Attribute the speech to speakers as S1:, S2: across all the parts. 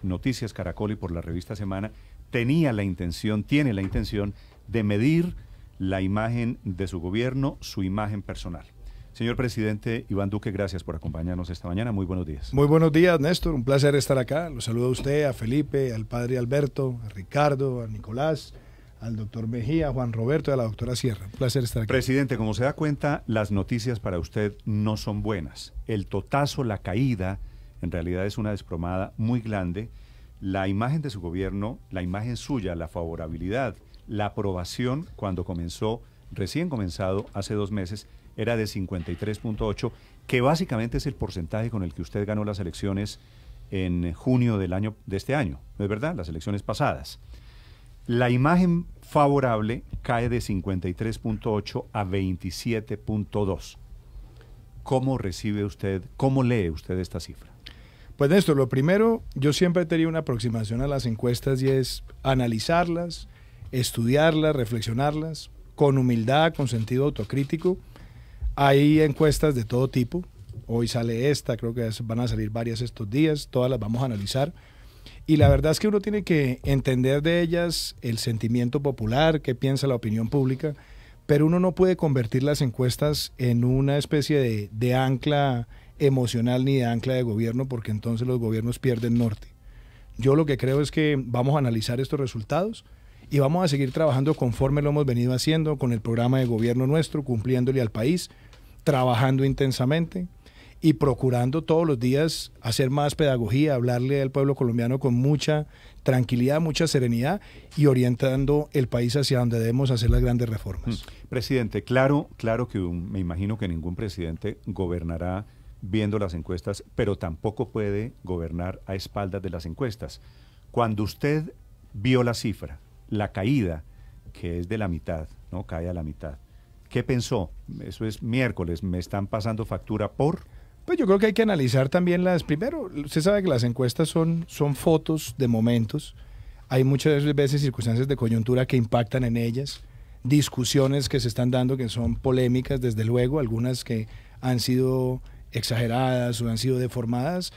S1: Noticias Caracol y por la revista Semana, tiene la intención de medir la imagen de su gobierno, su imagen personal. Señor presidente Iván Duque, gracias por acompañarnos esta mañana. Muy buenos días.
S2: Muy buenos días, Néstor. Un placer estar acá. Lo saludo a usted, a Felipe, al padre Alberto, a Ricardo, a Nicolás, al doctor Mejía, a Juan Roberto y a la doctora Sierra. Un placer estar aquí.
S1: Presidente, como se da cuenta, las noticias para usted no son buenas. El totazo, la caída, en realidad es una desplomada muy grande. La imagen de su gobierno, la imagen suya, la favorabilidad, la aprobación cuando comenzó, recién comenzado hace 2 meses, era de 53.8, que básicamente es el porcentaje con el que usted ganó las elecciones en junio de este año, ¿no es verdad? Las elecciones pasadas. La imagen favorable cae de 53.8 a 27.2. ¿Cómo recibe usted, cómo lee usted esta cifra?
S2: Pues Néstor, lo primero, yo siempre he tenido una aproximación a las encuestas y es analizarlas, estudiarlas, reflexionarlas, con humildad, con sentido autocrítico. Hay encuestas de todo tipo. Hoy sale esta, creo que van a salir varias estos días, todas las vamos a analizar. Y la verdad es que uno tiene que entender de ellas el sentimiento popular, qué piensa la opinión pública, pero uno no puede convertir las encuestas en una especie de ancla emocional ni de ancla de gobierno, porque entonces los gobiernos pierden norte. Yo lo que creo es que vamos a analizar estos resultados y vamos a seguir trabajando conforme lo hemos venido haciendo con el programa de gobierno nuestro, cumpliéndole al país, trabajando intensamente y procurando todos los días hacer más pedagogía, hablarle al pueblo colombiano con mucha tranquilidad, mucha serenidad y orientando el país hacia donde debemos hacer las grandes reformas.
S1: Presidente, claro que me imagino que ningún presidente gobernará viendo las encuestas, pero tampoco puede gobernar a espaldas de las encuestas. Cuando usted vio la cifra, la caída, que es de la mitad, ¿no? Cae a la mitad. ¿Qué pensó? Eso es miércoles, ¿me están pasando factura por...?
S2: Pues yo creo que hay que analizar también primero, usted sabe que las encuestas son fotos de momentos, hay muchas veces circunstancias de coyuntura que impactan en ellas, discusiones que se están dando que son polémicas, desde luego, algunas que han sido exageradas o han sido deformadas,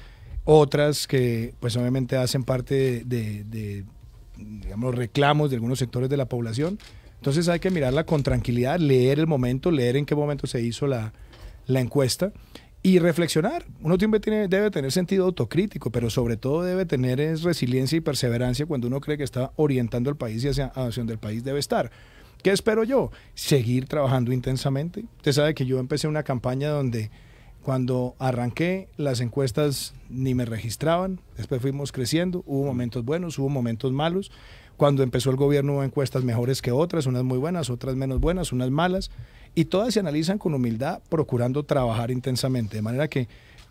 S2: otras que pues obviamente hacen parte de digamos, reclamos de algunos sectores de la población. Entonces hay que mirarla con tranquilidad, leer el momento, leer en qué momento se hizo la encuesta y reflexionar. Uno debe tener sentido autocrítico, pero sobre todo debe tener resiliencia y perseverancia cuando uno cree que está orientando al país y hacia donde el país debe estar. ¿Qué espero yo? Seguir trabajando intensamente. Usted sabe que yo empecé una campaña donde cuando arranqué las encuestas ni me registraban, después fuimos creciendo, hubo momentos buenos, hubo momentos malos. Cuando empezó el gobierno hubo encuestas mejores que otras, unas muy buenas, otras menos buenas, unas malas, y todas se analizan con humildad, procurando trabajar intensamente, de manera que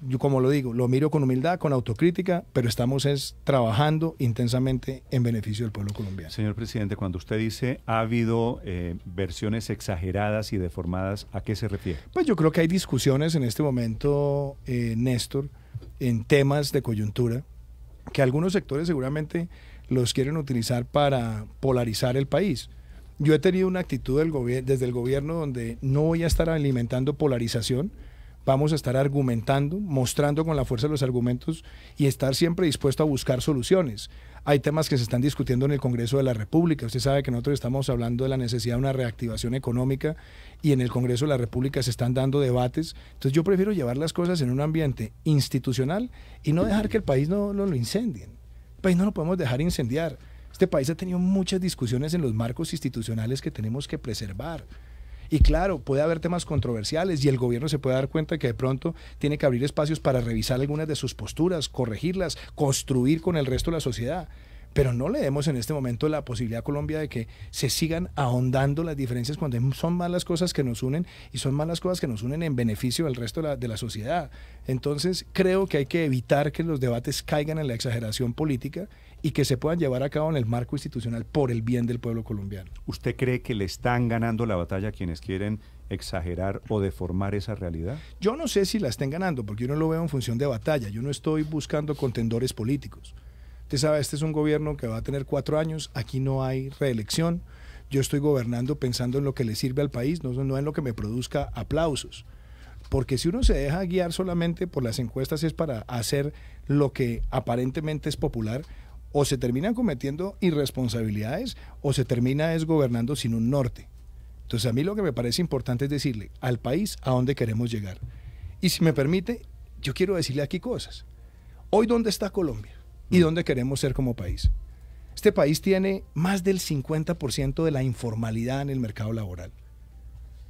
S2: yo, como lo digo, lo miro con humildad, con autocrítica, pero estamos trabajando intensamente en beneficio del pueblo colombiano.
S1: Señor presidente, cuando usted dice ha habido versiones exageradas y deformadas, ¿a qué se refiere?
S2: Pues yo creo que hay discusiones en este momento, Néstor, en temas de coyuntura, que algunos sectores seguramente los quieren utilizar para polarizar el país. Yo he tenido una actitud desde el gobierno donde no voy a estar alimentando polarización, vamos a estar argumentando, mostrando con la fuerza de los argumentos y estar siempre dispuesto a buscar soluciones. Hay temas que se están discutiendo en el Congreso de la República. Usted sabe que nosotros estamos hablando de la necesidad de una reactivación económica y en el Congreso de la República se están dando debates. Entonces yo prefiero llevar las cosas en un ambiente institucional y no dejar que el país no lo incendien. El país no lo podemos dejar incendiar. Este país ha tenido muchas discusiones en los marcos institucionales que tenemos que preservar. Y claro, puede haber temas controversiales y el gobierno se puede dar cuenta que de pronto tiene que abrir espacios para revisar algunas de sus posturas, corregirlas, construir con el resto de la sociedad. Pero no le demos en este momento la posibilidad a Colombia de que se sigan ahondando las diferencias cuando son malas cosas que nos unen y son malas cosas que nos unen en beneficio del resto de la sociedad. Entonces creo que hay que evitar que los debates caigan en la exageración política y que se puedan llevar a cabo en el marco institucional por el bien del pueblo colombiano.
S1: ¿Usted cree que le están ganando la batalla a quienes quieren exagerar o deformar esa realidad?
S2: Yo no sé si la estén ganando, porque yo no lo veo en función de batalla. Yo no estoy buscando contendores políticos. Usted sabe, este es un gobierno que va a tener 4 años, aquí no hay reelección. Yo estoy gobernando pensando en lo que le sirve al país, no en lo que me produzca aplausos. porque si uno se deja guiar solamente por las encuestas es para hacer lo que aparentemente es popular, o se terminan cometiendo irresponsabilidades o se termina gobernando sin un norte. Entonces a mí lo que me parece importante es decirle al país a dónde queremos llegar. Y si me permite, yo quiero decirle aquí cosas. Hoy, ¿dónde está Colombia? ¿Y dónde queremos ser como país? Este país tiene más del 50% de la informalidad en el mercado laboral.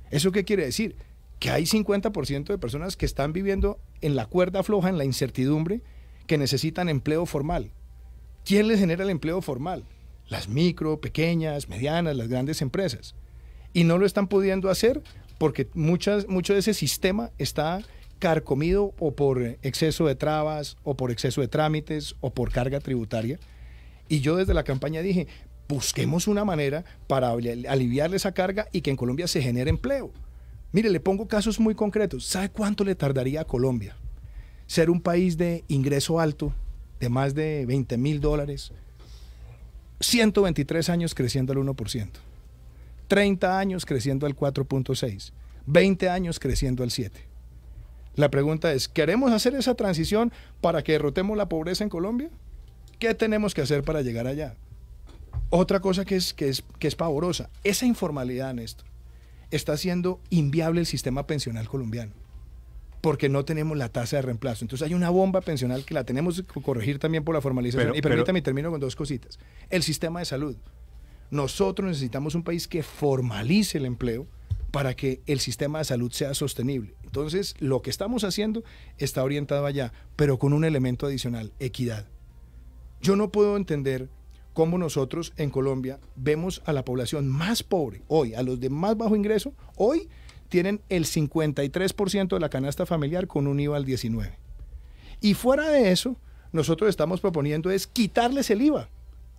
S2: ¿Eso qué quiere decir? Que hay 50% de personas que están viviendo en la cuerda floja, en la incertidumbre, que necesitan empleo formal. ¿Quién les genera el empleo formal? Las micro, pequeñas, medianas, las grandes empresas. Y no lo están pudiendo hacer porque mucho de ese sistema está carcomido o por exceso de trabas, o por exceso de trámites, o por carga tributaria. Y yo desde la campaña dije, busquemos una manera para aliviar esa carga y que en Colombia se genere empleo. Mire, le pongo casos muy concretos. ¿Sabe cuánto le tardaría a Colombia ser un país de ingreso alto, de más de $20.000? 123 años creciendo al 1%. 30 años creciendo al 4.6%. 20 años creciendo al 7%. La pregunta es, ¿queremos hacer esa transición para que derrotemos la pobreza en Colombia? ¿Qué tenemos que hacer para llegar allá? Otra cosa que es pavorosa, esa informalidad, Néstor, está haciendo inviable el sistema pensional colombiano, porque no tenemos la tasa de reemplazo. Entonces hay una bomba pensional que la tenemos que corregir también por la formalización. Y permítame, termino con dos cositas. El sistema de salud. Nosotros necesitamos un país que formalice el empleo para que el sistema de salud sea sostenible. Entonces, lo que estamos haciendo está orientado allá, pero con un elemento adicional, equidad. Yo no puedo entender cómo nosotros en Colombia vemos a la población más pobre hoy, a los de más bajo ingreso, hoy tienen el 53% de la canasta familiar con un IVA al 19%. Y fuera de eso, nosotros estamos proponiendo es quitarles el IVA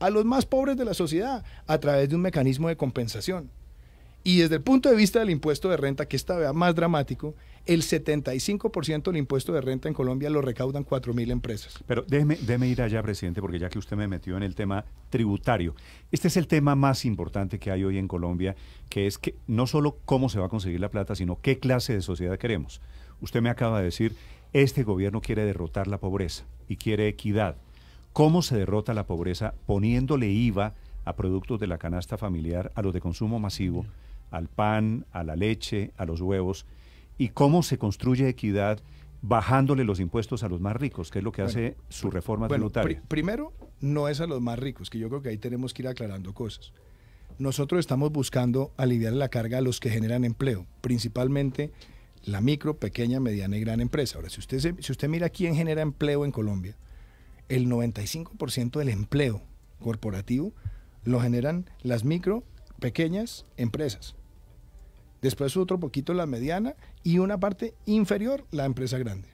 S2: a los más pobres de la sociedad a través de un mecanismo de compensación. Y desde el punto de vista del impuesto de renta, que esta vez más dramático, el 75% del impuesto de renta en Colombia lo recaudan 4.000 empresas.
S1: Pero déjeme ir allá, presidente, porque ya que usted me metió en el tema tributario, este es el tema más importante que hay hoy en Colombia, que es que no solo cómo se va a conseguir la plata, sino qué clase de sociedad queremos. Usted me acaba de decir, este gobierno quiere derrotar la pobreza y quiere equidad. ¿Cómo se derrota la pobreza? Poniéndole IVA a productos de la canasta familiar, a los de consumo masivo, al pan, a la leche, a los huevos. ¿Y cómo se construye equidad? Bajándole los impuestos a los más ricos, que es lo que hace su reforma tributaria.
S2: Primero, no es a los más ricos, que yo creo que ahí tenemos que ir aclarando cosas. Nosotros estamos buscando aliviar la carga a los que generan empleo, principalmente la micro, pequeña, mediana y gran empresa. Ahora, si usted mira quién genera empleo en Colombia, el 95% del empleo corporativo lo generan las micro, pequeñas empresas. Después otro poquito la mediana y una parte inferior la empresa grande.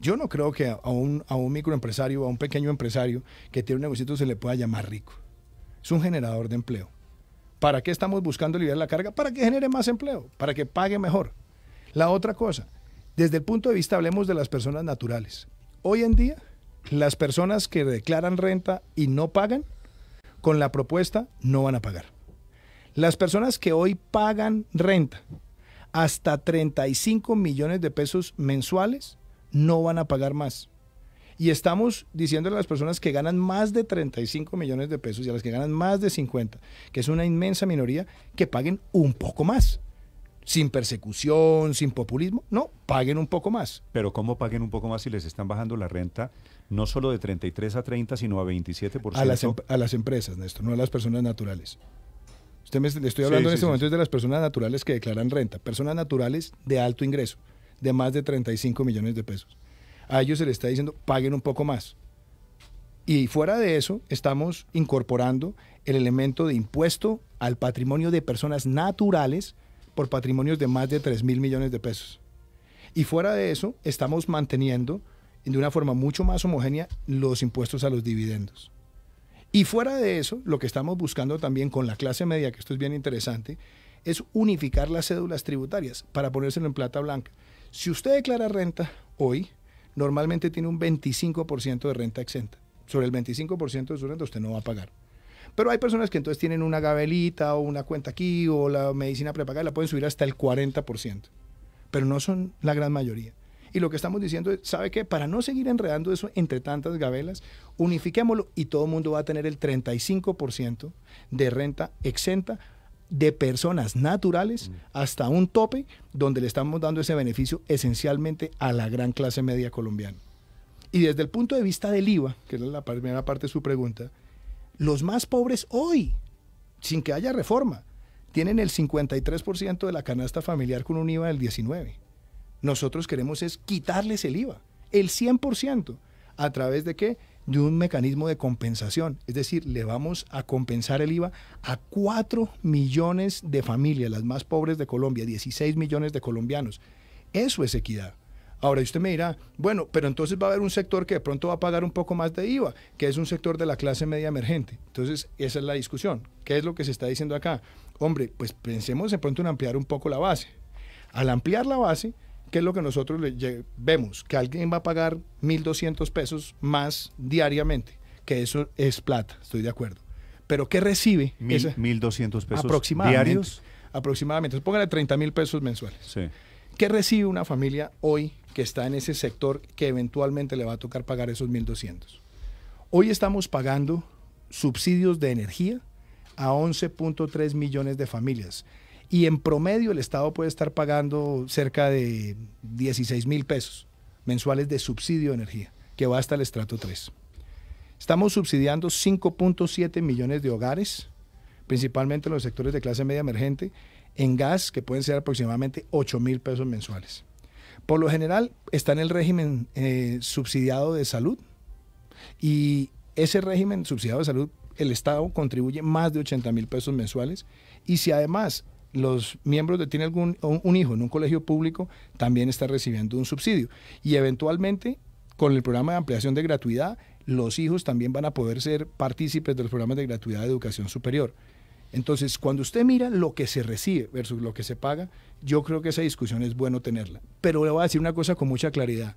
S2: Yo no creo que a un microempresario o a un pequeño empresario que tiene un negocio se le pueda llamar rico. Es un generador de empleo. ¿Para qué estamos buscando aliviar la carga? Para que genere más empleo, para que pague mejor. La otra cosa, desde el punto de vista, hablemos de las personas naturales. Hoy en día, las personas que declaran renta y no pagan, con la propuesta no van a pagar. Las personas que hoy pagan renta hasta 35 millones de pesos mensuales no van a pagar más. Y estamos diciéndole a las personas que ganan más de 35 millones de pesos y a las que ganan más de 50, que es una inmensa minoría, que paguen un poco más. Sin persecución, sin populismo, no, paguen un poco más.
S1: Pero ¿cómo paguen un poco más si les están bajando la renta no solo de 33 a 30, sino a 27%?
S2: A las empresas, Néstor, no a las personas naturales. Le estoy hablando en este momento de las personas naturales que declaran renta, personas naturales de alto ingreso, de más de 35 millones de pesos. A ellos se les está diciendo, paguen un poco más. Y fuera de eso, estamos incorporando el elemento de impuesto al patrimonio de personas naturales por patrimonios de más de 3.000 millones de pesos. Y fuera de eso, estamos manteniendo de una forma mucho más homogénea los impuestos a los dividendos. Y fuera de eso, lo que estamos buscando también con la clase media, que esto es bien interesante, es unificar las cédulas tributarias para ponérselo en plata blanca. Si usted declara renta hoy, normalmente tiene un 25% de renta exenta. Sobre el 25% de su renta usted no va a pagar. Pero hay personas que entonces tienen una gabelita o una cuenta aquí o la medicina prepagada, la pueden subir hasta el 40%. pero no son la gran mayoría. Y lo que estamos diciendo es, ¿sabe qué? Para no seguir enredando eso entre tantas gabelas, unifiquémoslo y todo el mundo va a tener el 35% de renta exenta de personas naturales hasta un tope donde le estamos dando ese beneficio esencialmente a la gran clase media colombiana. Y desde el punto de vista del IVA, que es la primera parte de su pregunta, los más pobres hoy, sin que haya reforma, tienen el 53% de la canasta familiar con un IVA del 19%. Nosotros queremos es quitarles el IVA, el 100%. ¿A través de qué? De un mecanismo de compensación. Es decir, le vamos a compensar el IVA a 4 millones de familias, las más pobres de Colombia, 16 millones de colombianos. Eso es equidad. Ahora usted me dirá, bueno, pero entonces va a haber un sector que de pronto va a pagar un poco más de IVA, que es un sector de la clase media emergente. Entonces, esa es la discusión. ¿Qué es lo que se está diciendo acá? Hombre, pues pensemos de pronto en ampliar un poco la base. Al ampliar la base, ¿qué es lo que nosotros vemos? Que alguien va a pagar 1.200 pesos más diariamente, que eso es plata, estoy de acuerdo. Pero ¿qué recibe?
S1: 1.200 pesos
S2: aproximadamente,
S1: diarios.
S2: Aproximadamente, entonces póngale 30.000 pesos mensuales.
S1: Sí.
S2: ¿Qué recibe una familia hoy que está en ese sector que eventualmente le va a tocar pagar esos 1.200? Hoy estamos pagando subsidios de energía a 11.3 millones de familias. Y en promedio el Estado puede estar pagando cerca de 16.000 pesos mensuales de subsidio de energía, que va hasta el estrato 3. Estamos subsidiando 5.7 millones de hogares, principalmente en los sectores de clase media emergente, en gas, que pueden ser aproximadamente 8.000 pesos mensuales. Por lo general está en el régimen subsidiado de salud, y ese régimen subsidiado de salud, el Estado contribuye más de 80.000 pesos mensuales, y si además los miembros tienen un hijo en un colegio público, también está recibiendo un subsidio. Y eventualmente, con el programa de ampliación de gratuidad, los hijos también van a poder ser partícipes de los programas de gratuidad de educación superior. Entonces, cuando usted mira lo que se recibe versus lo que se paga, yo creo que esa discusión es bueno tenerla. Pero le voy a decir una cosa con mucha claridad.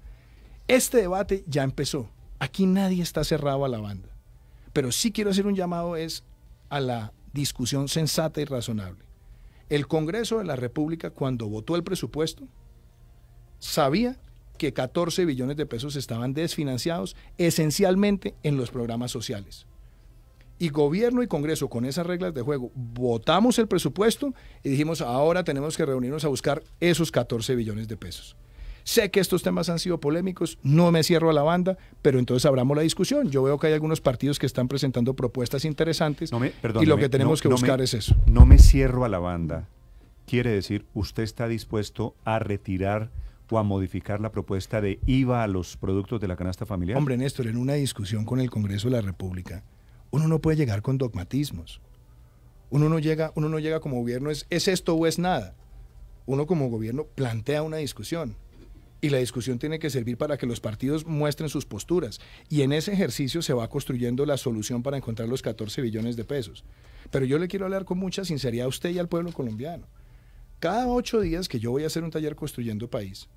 S2: Este debate ya empezó. Aquí nadie está cerrado a la banda. Pero sí quiero hacer un llamado a la discusión sensata y razonable. El Congreso de la República, cuando votó el presupuesto, sabía que 14 billones de pesos estaban desfinanciados esencialmente en los programas sociales. Y gobierno y Congreso, con esas reglas de juego, votamos el presupuesto y dijimos, ahora tenemos que reunirnos a buscar esos 14 billones de pesos. Sé que estos temas han sido polémicos, no me cierro a la banda, pero entonces abramos la discusión. Yo veo que hay algunos partidos que están presentando propuestas interesantes y lo que tenemos que buscar es eso.
S1: No me cierro a la banda. Quiere decir, ¿usted está dispuesto a retirar o a modificar la propuesta de IVA a los productos de la canasta familiar?
S2: Hombre, Néstor, en una discusión con el Congreso de la República, uno no puede llegar con dogmatismos. Uno no llega como gobierno, ¿es esto o es nada? Uno como gobierno plantea una discusión. Y la discusión tiene que servir para que los partidos muestren sus posturas. Y en ese ejercicio se va construyendo la solución para encontrar los 14 billones de pesos. Pero yo le quiero hablar con mucha sinceridad a usted y al pueblo colombiano. Cada 8 días que yo voy a hacer un taller Construyendo País,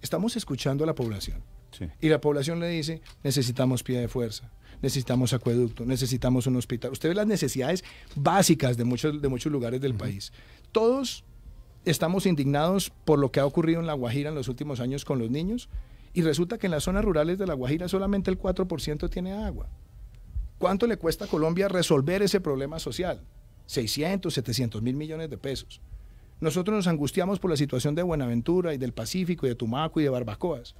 S2: estamos escuchando a la población. Sí. Y la población le dice, necesitamos pie de fuerza, necesitamos acueducto, necesitamos un hospital. Usted ve las necesidades básicas de muchos lugares del país. Todos estamos indignados por lo que ha ocurrido en La Guajira en los últimos años con los niños, y resulta que en las zonas rurales de La Guajira solamente el 4% tiene agua. ¿Cuánto le cuesta a Colombia resolver ese problema social? 600, 700 mil millones de pesos. Nosotros nos angustiamos por la situación de Buenaventura y del Pacífico y de Tumaco y de Barbacoas,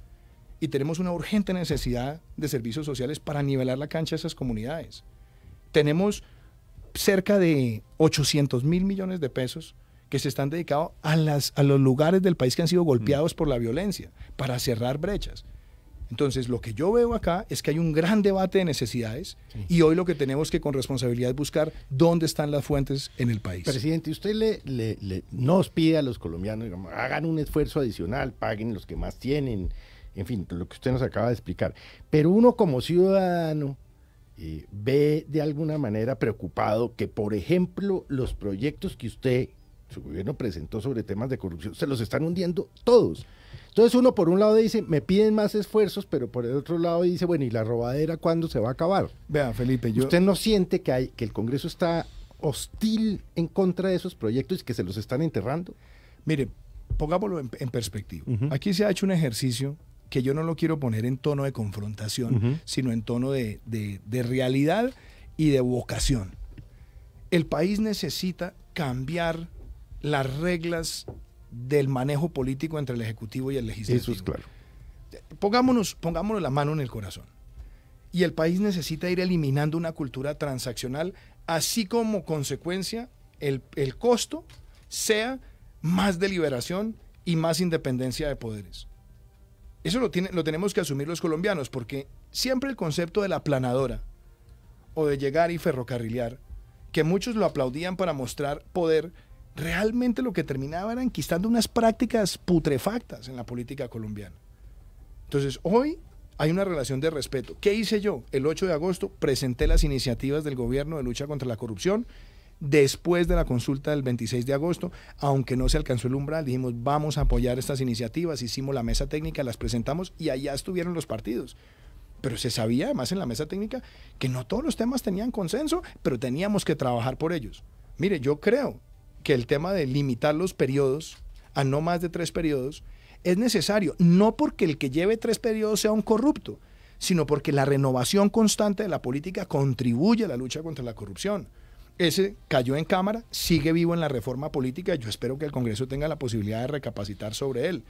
S2: y tenemos una urgente necesidad de servicios sociales para nivelar la cancha de esas comunidades. Tenemos cerca de 800 mil millones de pesos que se están dedicados a los lugares del país que han sido golpeados por la violencia, para cerrar brechas. Entonces, lo que yo veo acá es que hay un gran debate de necesidades, sí, y hoy lo que tenemos que con responsabilidad es buscar dónde están las fuentes en el país.
S3: Presidente, usted nos pide a los colombianos, digamos, hagan un esfuerzo adicional, paguen los que más tienen, en fin, lo que usted nos acaba de explicar. Pero uno como ciudadano ve de alguna manera preocupado que, por ejemplo, los proyectos que su gobierno presentó sobre temas de corrupción, se los están hundiendo todos. Entonces uno por un lado dice, me piden más esfuerzos, pero por el otro lado dice, bueno, ¿y la robadera cuándo se va a acabar?
S2: Vea, Felipe,
S3: ¿Usted no siente que el Congreso está hostil en contra de esos proyectos y que se los están enterrando?
S2: Mire, pongámoslo en perspectiva. Aquí se ha hecho un ejercicio que yo no lo quiero poner en tono de confrontación, sino en tono de realidad y de vocación. El país necesita cambiar las reglas del manejo político entre el Ejecutivo y el Legislativo.
S3: Eso es claro.
S2: Pongámonos la mano en el corazón. Y el país necesita ir eliminando una cultura transaccional, así como consecuencia el costo sea más deliberación y más independencia de poderes. Eso lo tenemos que asumir los colombianos, porque siempre el concepto de la aplanadora o de llegar y ferrocarrilear, que muchos lo aplaudían para mostrar poder, realmente lo que terminaba era enquistando unas prácticas putrefactas en la política colombiana. Entonces, hoy hay una relación de respeto. ¿Qué hice yo? El 8 de agosto presenté las iniciativas del gobierno de lucha contra la corrupción. Después de la consulta del 26 de agosto, aunque no se alcanzó el umbral, dijimos vamos a apoyar estas iniciativas, hicimos la mesa técnica, las presentamos y allá estuvieron los partidos. Pero se sabía además en la mesa técnica que no todos los temas tenían consenso, pero teníamos que trabajar por ellos. Mire, yo creo que el tema de limitar los periodos a no más de 3 periodos es necesario, no porque el que lleve 3 periodos sea un corrupto, sino porque la renovación constante de la política contribuye a la lucha contra la corrupción. Ese cayó en Cámara, sigue vivo en la reforma política y yo espero que el Congreso tenga la posibilidad de recapacitar sobre él.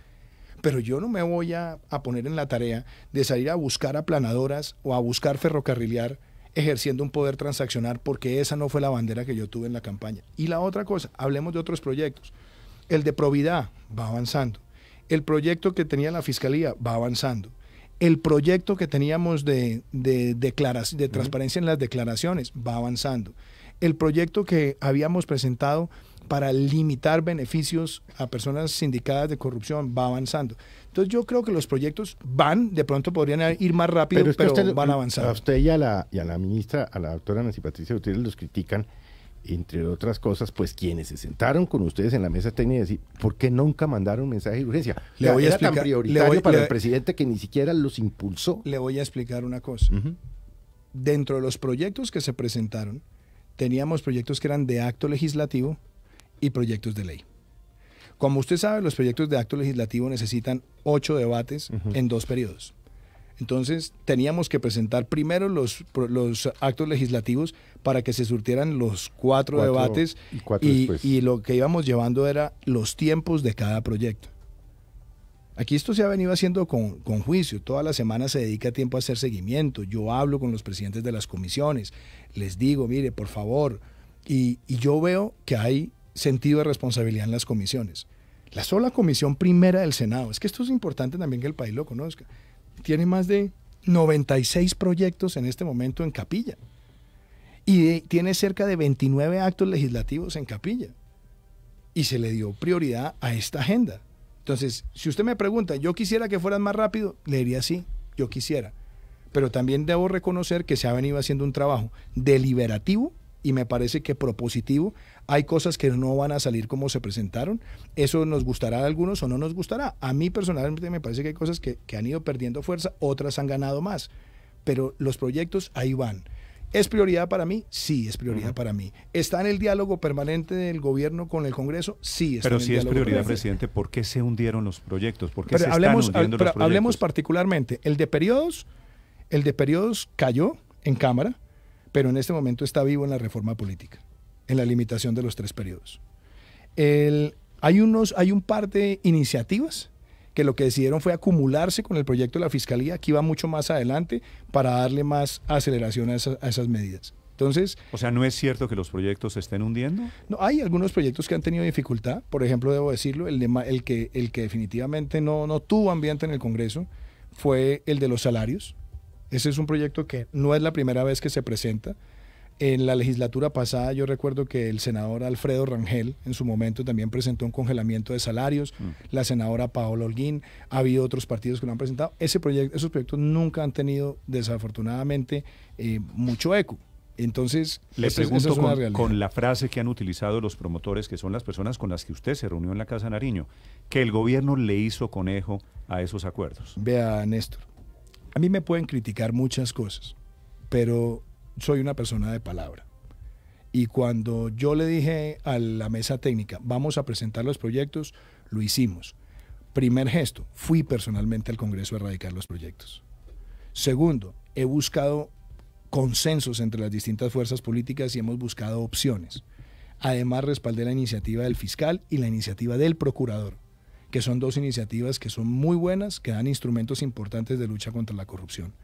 S2: Pero yo no me voy a poner en la tarea de salir a buscar aplanadoras o a buscar ferrocarrilear ejerciendo un poder transaccional, porque esa no fue la bandera que yo tuve en la campaña. Y la otra cosa, hablemos de otros proyectos. El de probidad va avanzando. El proyecto que tenía la Fiscalía va avanzando. El proyecto que teníamos de transparencia en las declaraciones va avanzando. El proyecto que habíamos presentado para limitar beneficios a personas sindicadas de corrupción va avanzando. Entonces yo creo que los proyectos de pronto podrían ir más rápido, pero van avanzando.
S3: A usted y a la ministra, a la doctora Nancy Patricia Gutiérrez, los critican, entre otras cosas, pues quienes se sentaron con ustedes en la mesa técnica y decir, ¿por qué nunca mandaron un mensaje de urgencia? Era tan prioritario para el presidente que ni siquiera los impulsó.
S2: Le voy a explicar una cosa. Dentro de los proyectos que se presentaron, teníamos proyectos que eran de acto legislativo y proyectos de ley. Como usted sabe, los proyectos de acto legislativo necesitan 8 debates en 2 periodos. Entonces, teníamos que presentar primero los actos legislativos para que se surtieran los 4 debates y lo que íbamos llevando era los tiempos de cada proyecto. Aquí esto se ha venido haciendo con juicio. Toda la semana se dedica tiempo a hacer seguimiento. Yo hablo con los presidentes de las comisiones. Les digo, mire, por favor. Y yo veo que hay sentido de responsabilidad en las comisiones. La sola comisión primera del Senado, es que esto es importante también que el país lo conozca, tiene más de 96 proyectos en este momento en capilla. Y tiene cerca de 29 actos legislativos en capilla. Y se le dio prioridad a esta agenda. Entonces, si usted me pregunta, ¿yo quisiera que fueran más rápido? Le diría sí, yo quisiera. Pero también debo reconocer que se ha venido haciendo un trabajo deliberativo y me parece que propositivo. Hay cosas que no van a salir como se presentaron. Eso nos gustará a algunos o no nos gustará. A mí personalmente me parece que hay cosas que han ido perdiendo fuerza, otras han ganado más. Pero los proyectos ahí van. ¿Es prioridad para mí? Sí, es prioridad para mí. ¿Está en el diálogo permanente del gobierno con el Congreso? Sí, está en el diálogo. Pero si es prioridad,
S1: presidente, ¿por qué se hundieron los proyectos? ¿Por qué se están hundiendo los proyectos?
S2: Hablemos particularmente. El de periodos cayó en Cámara, pero en este momento está vivo en la reforma política, en la limitación de los 3 periodos. Hay un par de iniciativas que lo que decidieron fue acumularse con el proyecto de la Fiscalía, que iba mucho más adelante, para darle más aceleración a esas medidas. Entonces,
S1: o sea, ¿no es cierto que los proyectos se estén hundiendo?
S2: No, hay algunos proyectos que han tenido dificultad. Por ejemplo, debo decirlo, el que definitivamente no tuvo ambiente en el Congreso fue el de los salarios. Ese es un proyecto que no es la primera vez que se presenta. En la legislatura pasada yo recuerdo que el senador Alfredo Rangel en su momento también presentó un congelamiento de salarios, la senadora Paola Holguín, ha habido otros partidos que lo han presentado. Esos proyectos nunca han tenido desafortunadamente mucho eco. Entonces,
S1: le pregunto con la frase que han utilizado los promotores, que son las personas con las que usted se reunió en la Casa Nariño, que el gobierno le hizo conejo a esos acuerdos.
S2: Vea, Néstor, a mí me pueden criticar muchas cosas, pero soy una persona de palabra. Y cuando yo le dije a la mesa técnica, vamos a presentar los proyectos, Lo hicimos. Primer gesto, fui personalmente al Congreso a radicar los proyectos. Segundo, he buscado consensos entre las distintas fuerzas políticas y hemos buscado opciones. Además, respaldé la iniciativa del fiscal y la iniciativa del procurador, que son dos iniciativas que son muy buenas, que dan instrumentos importantes de lucha contra la corrupción.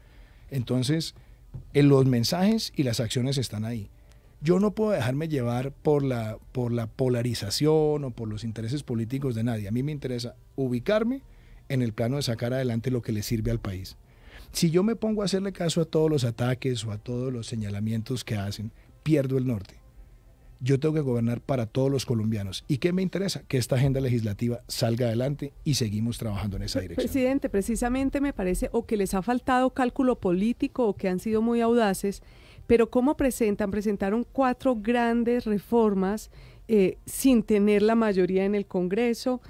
S2: Entonces, los mensajes y las acciones están ahí. Yo no puedo dejarme llevar por la polarización o por los intereses políticos de nadie. A mí me interesa ubicarme en el plano de sacar adelante lo que le sirve al país. Si yo me pongo a hacerle caso a todos los ataques o a todos los señalamientos que hacen, pierdo el norte. Yo tengo que gobernar para todos los colombianos. ¿Y qué me interesa? Que esta agenda legislativa salga adelante y seguimos trabajando en esa dirección.
S4: Presidente, precisamente me parece o que les ha faltado cálculo político o que han sido muy audaces, pero ¿cómo presentaron 4 grandes reformas sin tener la mayoría en el Congreso?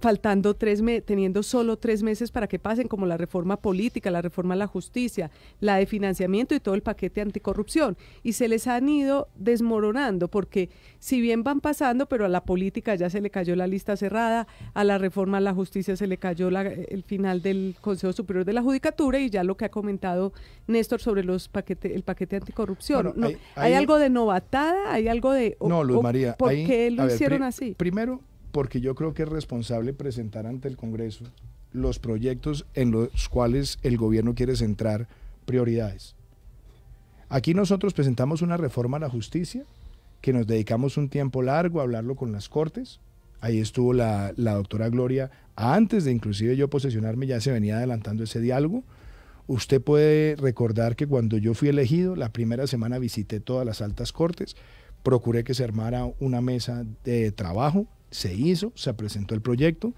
S4: Faltando teniendo solo 3 meses para que pasen, como la reforma política, la reforma a la justicia, la de financiamiento y todo el paquete anticorrupción, y se les han ido desmoronando, porque si bien van pasando, pero a la política ya se le cayó la lista cerrada, a la reforma a la justicia se le cayó el final del Consejo Superior de la Judicatura, y ya lo que ha comentado Néstor sobre el paquete anticorrupción. Bueno, ¿hay algo de novatada? ¿Hay algo de...?
S2: No, Luz María.
S4: ¿Por qué lo hicieron así?
S2: Primero, porque yo creo que es responsable presentar ante el Congreso los proyectos en los cuales el gobierno quiere centrar prioridades. Aquí nosotros presentamos una reforma a la justicia, que nos dedicamos un tiempo largo a hablarlo con las Cortes. Ahí estuvo la doctora Gloria, antes de inclusive yo posesionarme, ya se venía adelantando ese diálogo. Usted puede recordar que cuando yo fui elegido, la primera semana visité todas las altas cortes, procuré que se armara una mesa de trabajo. Se hizo, se presentó el proyecto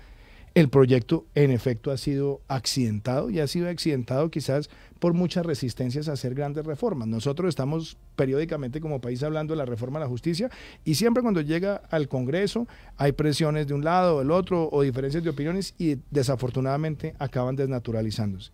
S2: en efecto ha sido accidentado y ha sido accidentado quizás por muchas resistencias a hacer grandes reformas. Nosotros estamos periódicamente como país hablando de la reforma a la justicia y siempre cuando llega al Congreso hay presiones de un lado o del otro o diferencias de opiniones y desafortunadamente acaban desnaturalizándose.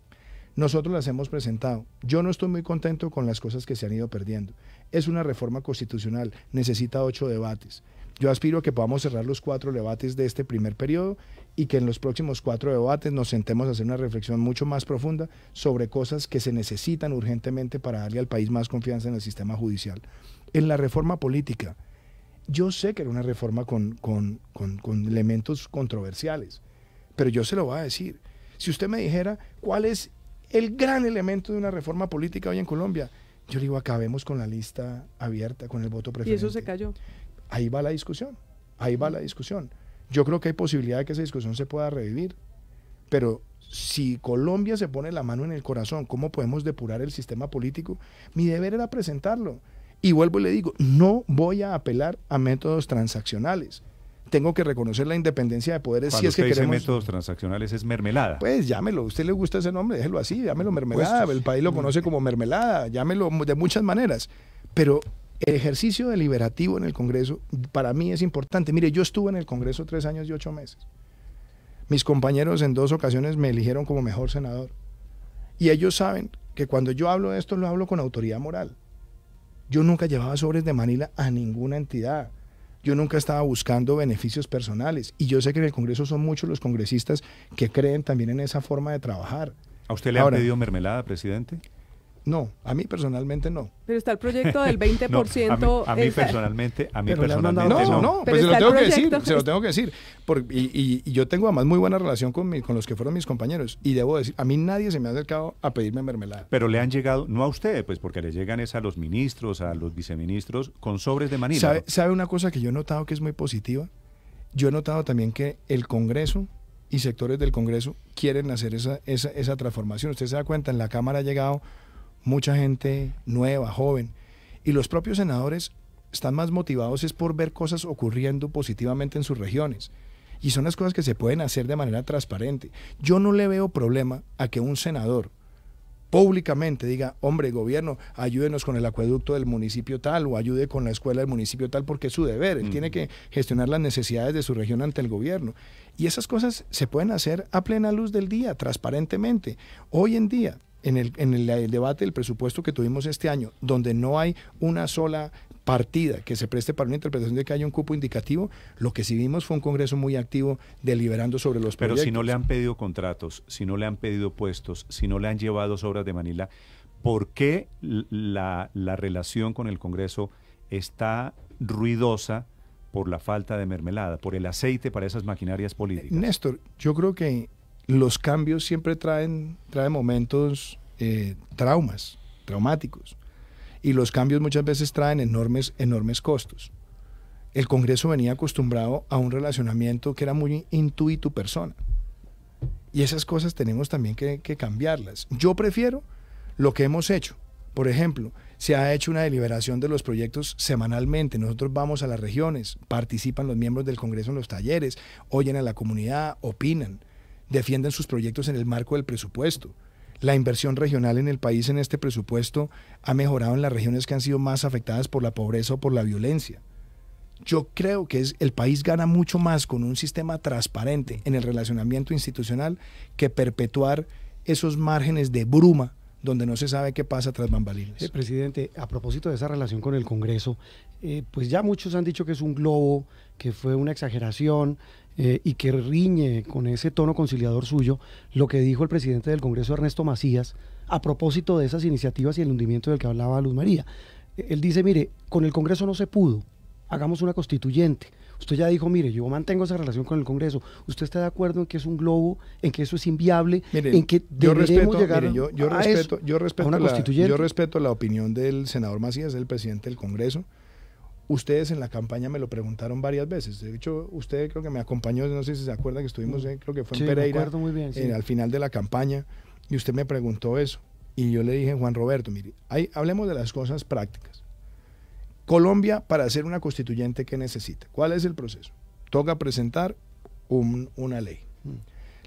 S2: Nosotros las hemos presentado. Yo no estoy muy contento con las cosas que se han ido perdiendo. Es una reforma constitucional, necesita 8 debates. Yo aspiro a que podamos cerrar los 4 debates de este primer periodo y que en los próximos 4 debates nos sentemos a hacer una reflexión mucho más profunda sobre cosas que se necesitan urgentemente para darle al país más confianza en el sistema judicial. En la reforma política, yo sé que era una reforma con elementos controversiales, pero yo se lo voy a decir. Si usted me dijera cuál es el gran elemento de una reforma política hoy en Colombia, yo digo, acabemos con la lista abierta, con el voto preferente.
S4: Y eso se cayó.
S2: Ahí va la discusión, ahí va la discusión. Yo creo que hay posibilidad de que esa discusión se pueda revivir, pero si Colombia se pone la mano en el corazón, ¿cómo podemos depurar el sistema político? Mi deber era presentarlo. Y vuelvo y le digo, no voy a apelar a métodos transaccionales. Tengo que reconocer la independencia de poderes.
S1: Cuando
S2: si es que
S1: usted dice
S2: queremos
S1: métodos transaccionales es mermelada.
S2: Pues llámelo, a usted le gusta ese nombre, déjelo así, llámelo mermelada, el país lo conoce como mermelada, llámelo de muchas maneras, pero el ejercicio deliberativo en el Congreso para mí es importante. Mire, yo estuve en el Congreso 3 años y 8 meses. Mis compañeros en 2 ocasiones me eligieron como mejor senador. Y ellos saben que cuando yo hablo de esto, lo hablo con autoridad moral. Yo nunca llevaba sobres de Manila a ninguna entidad. Yo nunca estaba buscando beneficios personales. Y yo sé que en el Congreso son muchos los congresistas que creen también en esa forma de trabajar.
S1: ¿A usted le han pedido mermelada, presidente?
S2: No, a mí personalmente no.
S4: Pero está el proyecto del 20%.
S1: No, a mí personalmente
S2: no. Pues se lo tengo que decir, y yo tengo además muy buena relación con los que fueron mis compañeros, y debo decir, a mí nadie se me ha acercado a pedirme mermelada.
S1: Pero le han llegado, no a usted, pues porque le llegan es a los ministros, a los viceministros, con sobres de Manila.
S2: ¿Sabe una cosa que yo he notado que es muy positiva? Yo he notado también que el Congreso y sectores del Congreso quieren hacer esa transformación. Usted se da cuenta, en la Cámara ha llegado mucha gente nueva, joven, y los propios senadores están más motivados es por ver cosas ocurriendo positivamente en sus regiones, y son las cosas que se pueden hacer de manera transparente. Yo no le veo problema a que un senador públicamente diga, hombre, gobierno, ayúdenos con el acueducto del municipio tal, o ayude con la escuela del municipio tal, porque es su deber, él tiene que gestionar las necesidades de su región ante el gobierno, y esas cosas se pueden hacer a plena luz del día, transparentemente. Hoy en día, en el debate del presupuesto que tuvimos este año, donde no hay una sola partida que se preste para una interpretación de que haya un cupo indicativo. Lo que sí vimos fue un Congreso muy activo deliberando sobre los proyectos.
S1: Pero si no le han pedido contratos, si no le han pedido puestos, si no le han llevado sobras de Manila, ¿por qué la relación con el Congreso está ruidosa por la falta de mermelada, por el aceite para esas maquinarias políticas?
S2: Néstor, yo creo que los cambios siempre traen momentos traumáticos. Y los cambios muchas veces traen enormes costos. El Congreso venía acostumbrado a un relacionamiento que era muy tú y tu persona. Y esas cosas tenemos también que cambiarlas. Yo prefiero lo que hemos hecho. Por ejemplo, se ha hecho una deliberación de los proyectos semanalmente. Nosotros vamos a las regiones, participan los miembros del Congreso en los talleres, oyen a la comunidad, opinan, defienden sus proyectos en el marco del presupuesto. La inversión regional en el país en este presupuesto ha mejorado en las regiones que han sido más afectadas por la pobreza o por la violencia. Yo creo que el país gana mucho más con un sistema transparente en el relacionamiento institucional que perpetuar esos márgenes de bruma donde no se sabe qué pasa tras bambalinas.
S5: Presidente, a propósito de esa relación con el Congreso, pues ya muchos han dicho que es un globo, que fue una exageración y que riñe con ese tono conciliador suyo lo que dijo el presidente del Congreso, Ernesto Macías, a propósito de esas iniciativas y el hundimiento del que hablaba Luz María. Él dice, mire, con el Congreso no se pudo, hagamos una constituyente. Usted ya dijo, mire, yo mantengo esa relación con el Congreso. ¿Usted está de acuerdo en que es un globo, en que eso es inviable,
S2: mire,
S5: en que deberemos llegar
S2: a
S5: una constituyente?
S2: Yo respeto la opinión del senador Macías, el presidente del Congreso. Ustedes en la campaña me lo preguntaron varias veces. De hecho, usted creo que me acompañó, no sé si se acuerda que estuvimos, creo que fue en Pereira,
S5: me acuerdo muy bien, sí.
S2: Al final de la campaña, y usted me preguntó eso. Y yo le dije, Juan Roberto, mire, hablemos de las cosas prácticas. Colombia, para hacer una constituyente, ¿qué necesita? ¿Cuál es el proceso? Toca presentar una ley.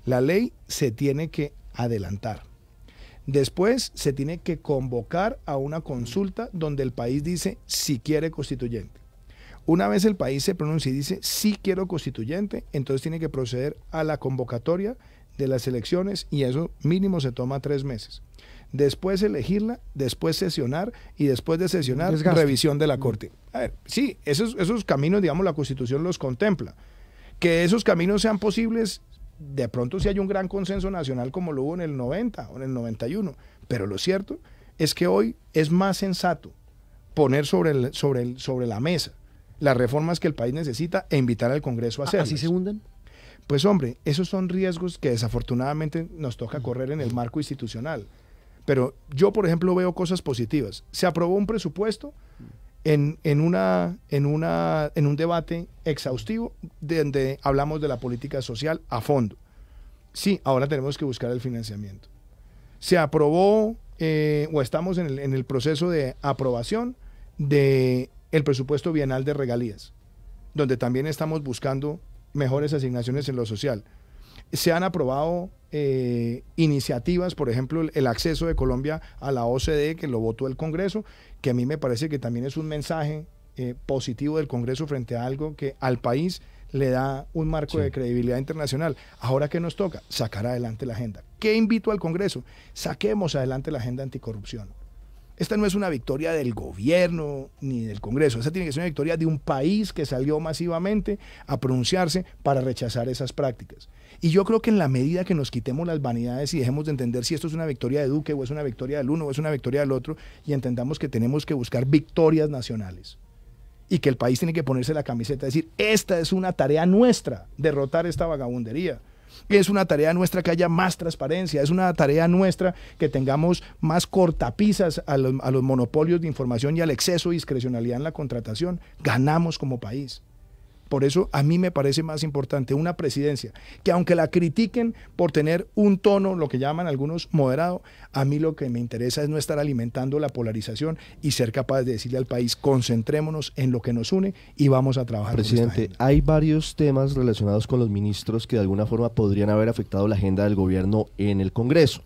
S2: La ley se tiene que adelantar. Después se tiene que convocar a una consulta donde el país dice si quiere constituyente. Una vez el país se pronuncia y dice sí quiero constituyente, entonces tiene que proceder a la convocatoria de las elecciones y eso mínimo se toma 3 meses. Después elegirla, después sesionar y después de sesionar, revisión de la Corte. A ver, sí, esos caminos, digamos, la Constitución los contempla. Que esos caminos sean posibles, de pronto si hay un gran consenso nacional como lo hubo en el 90 o en el 91, pero lo cierto es que hoy es más sensato poner sobre la mesa las reformas que el país necesita e invitar al Congreso a hacerlas.
S5: ¿Así se hunden?
S2: Pues hombre, esos son riesgos que desafortunadamente nos toca correr en el marco institucional. Pero yo, por ejemplo, veo cosas positivas. Se aprobó un presupuesto en un debate exhaustivo donde hablamos de la política social a fondo. Sí, ahora tenemos que buscar el financiamiento. Se aprobó o estamos en el proceso de aprobación del presupuesto bienal de regalías, donde también estamos buscando mejores asignaciones en lo social. Se han aprobado iniciativas, por ejemplo, el acceso de Colombia a la OCDE, que lo votó el Congreso, que a mí me parece que también es un mensaje positivo del Congreso frente a algo que al país le da un marco de credibilidad internacional. Ahora, ¿qué nos toca? Sacar adelante la agenda. ¿Qué invito al Congreso? Saquemos adelante la agenda anticorrupción. Esta no es una victoria del gobierno ni del Congreso, esta tiene que ser una victoria de un país que salió masivamente a pronunciarse para rechazar esas prácticas. Y yo creo que en la medida que nos quitemos las vanidades y dejemos de entender si esto es una victoria de Duque o es una victoria del uno o es una victoria del otro, y entendamos que tenemos que buscar victorias nacionales y que el país tiene que ponerse la camiseta y decir, esta es una tarea nuestra, derrotar esta vagabundería. Es una tarea nuestra que haya más transparencia, es una tarea nuestra que tengamos más cortapisas a los monopolios de información y al exceso de discrecionalidad en la contratación. Ganamos como país. Por eso a mí me parece más importante una presidencia que, aunque la critiquen por tener un tono, lo que llaman algunos moderado, a mí lo que me interesa es no estar alimentando la polarización y ser capaz de decirle al país, concentrémonos en lo que nos une y vamos a trabajar.
S6: Presidente, hay varios temas relacionados con los ministros que de alguna forma podrían haber afectado la agenda del gobierno en el Congreso.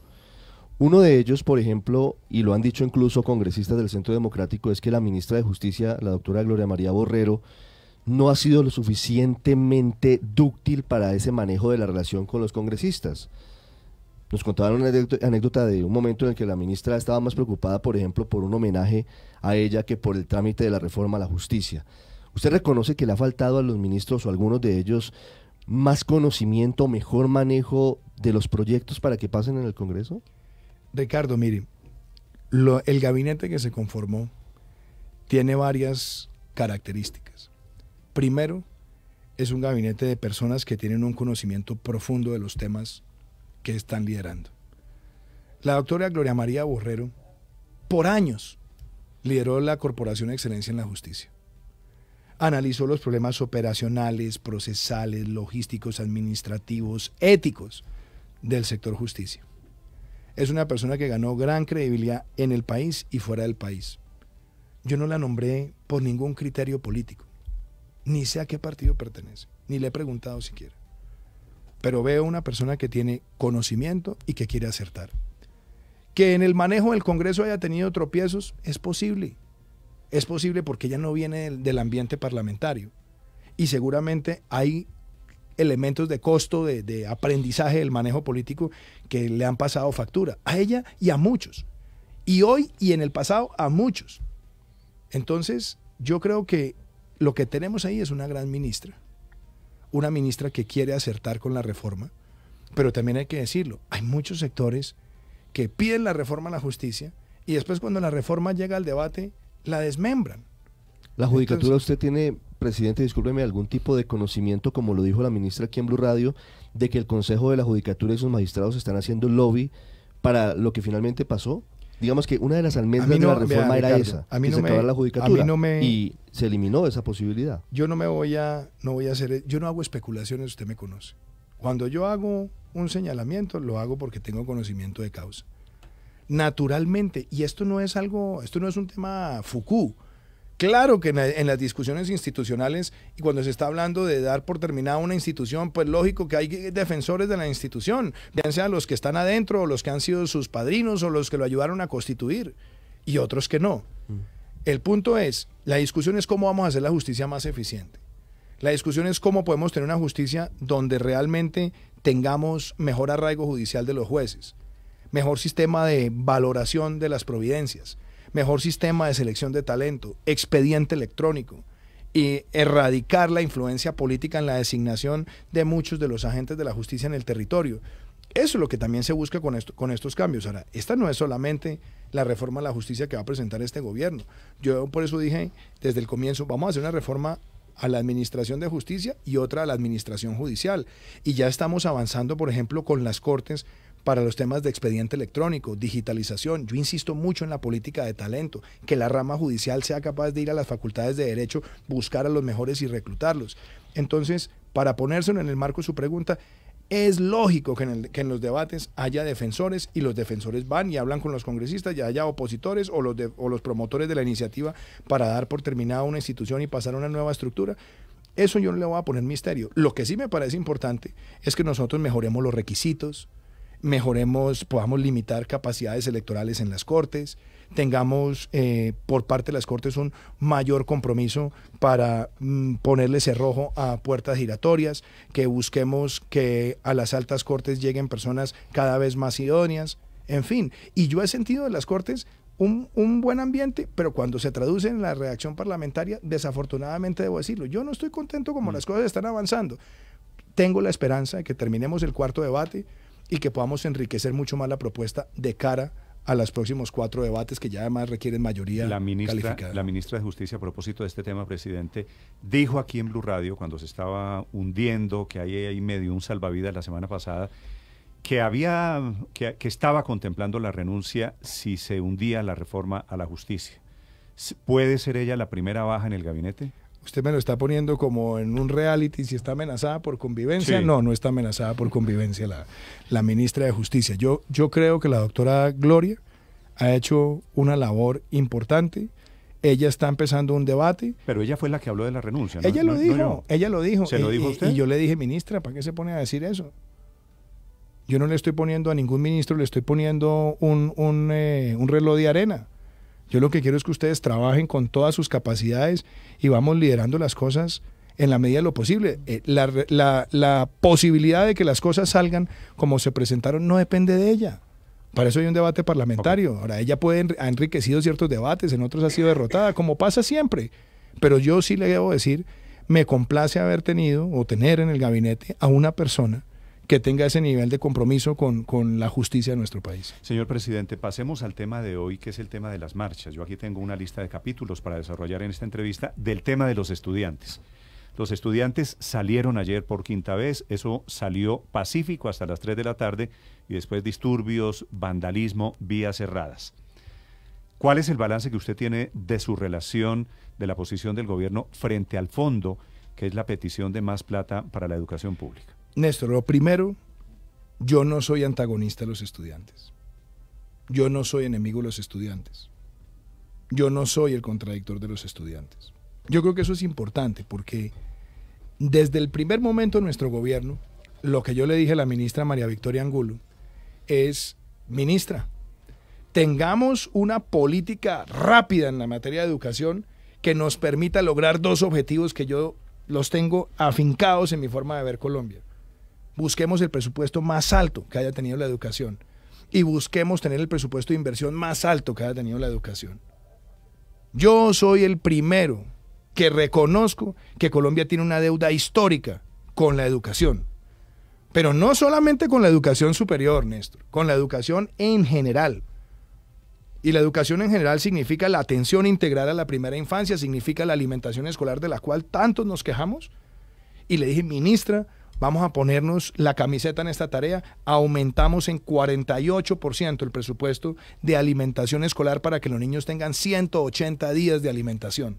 S6: Uno de ellos, por ejemplo, y lo han dicho incluso congresistas del Centro Democrático, es que la ministra de Justicia, la doctora Gloria María Borrero, no ha sido lo suficientemente dúctil para ese manejo de la relación con los congresistas. nos contaban una anécdota de un momento en el que la ministra estaba más preocupada, por ejemplo, por un homenaje a ella que por el trámite de la reforma a la justicia. ¿Usted reconoce que le ha faltado a los ministros o a algunos de ellos más conocimiento, mejor manejo de los proyectos para que pasen en el Congreso?
S2: Ricardo, mire, el gabinete que se conformó tiene varias características. Primero, es un gabinete de personas que tienen un conocimiento profundo de los temas que están liderando. La doctora Gloria María Borrero, por años, lideró la Corporación de Excelencia en la Justicia. Analizó los problemas operacionales, procesales, logísticos, administrativos, éticos del sector justicia. Es una persona que ganó gran credibilidad en el país y fuera del país. Yo no la nombré por ningún criterio político, ni sé a qué partido pertenece, ni le he preguntado siquiera. Pero veo una persona que tiene conocimiento y que quiere acertar. Que en el manejo del Congreso haya tenido tropiezos, es posible. Es posible porque ella no viene del ambiente parlamentario. Y seguramente hay elementos de costo, de aprendizaje del manejo político que le han pasado factura. A ella y a muchos. Y hoy y en el pasado a muchos. Entonces, yo creo que lo que tenemos ahí es una gran ministra. Una ministra que quiere acertar con la reforma. Pero también hay que decirlo, hay muchos sectores que piden la reforma a la justicia y después cuando la reforma llega al debate, la desmembran.
S6: La judicatura, usted tiene, presidente, discúlpeme, algún tipo de conocimiento, como lo dijo la ministra aquí en Blue Radio, de que el Consejo de la Judicatura y sus magistrados están haciendo lobby para lo que finalmente pasó. Digamos que una de las almendras de la reforma era esa, que se acabara la judicatura, y se eliminó esa posibilidad.
S2: Yo no voy a hacer, yo no hago especulaciones, usted me conoce. Cuando yo hago un señalamiento, lo hago porque tengo conocimiento de causa. Naturalmente, y esto no es un tema Foucault. Claro que en las discusiones institucionales y cuando se está hablando de dar por terminada una institución, pues lógico que hay defensores de la institución, bien sean los que están adentro o los que han sido sus padrinos o los que lo ayudaron a constituir y otros que no. El punto es, la discusión es cómo vamos a hacer la justicia más eficiente. La discusión es cómo podemos tener una justicia donde realmente tengamos mejor arraigo judicial de los jueces, mejor sistema de valoración de las providencias, mejor sistema de selección de talento, expediente electrónico y erradicar la influencia política en la designación de muchos de los agentes de la justicia en el territorio. Eso es lo que también se busca con estos cambios. Ahora, esta no es solamente la reforma a la justicia que va a presentar este gobierno. Yo por eso dije desde el comienzo, vamos a hacer una reforma a la administración de justicia y otra a la administración judicial. Y ya estamos avanzando, por ejemplo, con las cortes para los temas de expediente electrónico, digitalización. Yo insisto mucho en la política de talento, que la rama judicial sea capaz de ir a las facultades de derecho, buscar a los mejores y reclutarlos. Entonces, para ponérselo en el marco de su pregunta, es lógico que en los debates haya defensores y los defensores van y hablan con los congresistas y haya opositores o los promotores de la iniciativa para dar por terminada una institución y pasar a una nueva estructura. Eso yo no le voy a poner misterio. Lo que sí me parece importante es que nosotros mejoremos los requisitos, podamos limitar capacidades electorales en las cortes, tengamos por parte de las cortes un mayor compromiso para ponerle cerrojo a puertas giratorias, que busquemos que a las altas cortes lleguen personas cada vez más idóneas, en fin. Y yo he sentido de las cortes un buen ambiente, pero cuando se traduce en la redacción parlamentaria, desafortunadamente debo decirlo, yo no estoy contento como las cosas están avanzando. Tengo la esperanza de que terminemos el cuarto debate y que podamos enriquecer mucho más la propuesta de cara a los próximos 4 debates que ya además requieren mayoría calificada.
S1: La ministra de Justicia, a propósito de este tema, presidente, dijo aquí en Blue Radio, cuando se estaba hundiendo, que hay ahí medio un salvavidas la semana pasada, que estaba contemplando la renuncia si se hundía la reforma a la justicia. ¿Puede ser ella la primera baja en el gabinete?
S2: Usted me lo está poniendo como en un reality, si está amenazada por convivencia. Sí. No está amenazada por convivencia la ministra de Justicia. Yo creo que la doctora Gloria ha hecho una labor importante. Ella está empezando un debate.
S1: Pero ella fue la que habló de la renuncia, ¿no?
S2: Ella lo dijo.
S1: ¿Se lo dijo usted?
S2: Y yo le dije, ministra, ¿para qué se pone a decir eso? Yo no le estoy poniendo a ningún ministro, le estoy poniendo un reloj de arena. Yo lo que quiero es que ustedes trabajen con todas sus capacidades y vamos liderando las cosas en la medida de lo posible. La posibilidad de que las cosas salgan como se presentaron no depende de ella. Para eso hay un debate parlamentario. Okay. Ahora, ella ha enriquecido ciertos debates, en otros ha sido derrotada, como pasa siempre. Pero yo sí le debo decir, me complace haber tenido o tener en el gabinete a una persona que tenga ese nivel de compromiso con la justicia de nuestro país.
S1: Señor presidente, pasemos al tema de hoy, que es el tema de las marchas. Yo aquí tengo una lista de capítulos para desarrollar en esta entrevista del tema de los estudiantes. Los estudiantes salieron ayer por quinta vez, eso salió pacífico hasta las 3 de la tarde y después disturbios, vandalismo, vías cerradas. ¿Cuál es el balance que usted tiene de su relación, de la posición del gobierno frente al fondo, que es la petición de más plata para la educación pública?
S2: Néstor, lo primero, yo no soy antagonista de los estudiantes. Yo no soy enemigo de los estudiantes. Yo no soy el contradictor de los estudiantes. Yo creo que eso es importante porque desde el primer momento de nuestro gobierno, lo que yo le dije a la ministra María Victoria Angulo es, ministra, tengamos una política rápida en la materia de educación que nos permita lograr dos objetivos que yo los tengo afincados en mi forma de ver Colombia. Busquemos el presupuesto más alto que haya tenido la educación y busquemos tener el presupuesto de inversión más alto que haya tenido la educación. Yo soy el primero que reconozco que Colombia tiene una deuda histórica con la educación, pero no solamente con la educación superior, Néstor, con la educación en general. Y la educación en general significa la atención integral a la primera infancia, significa la alimentación escolar de la cual tantos nos quejamos. Y le dije, ministra, vamos a ponernos la camiseta en esta tarea, aumentamos en 48% el presupuesto de alimentación escolar para que los niños tengan 180 días de alimentación.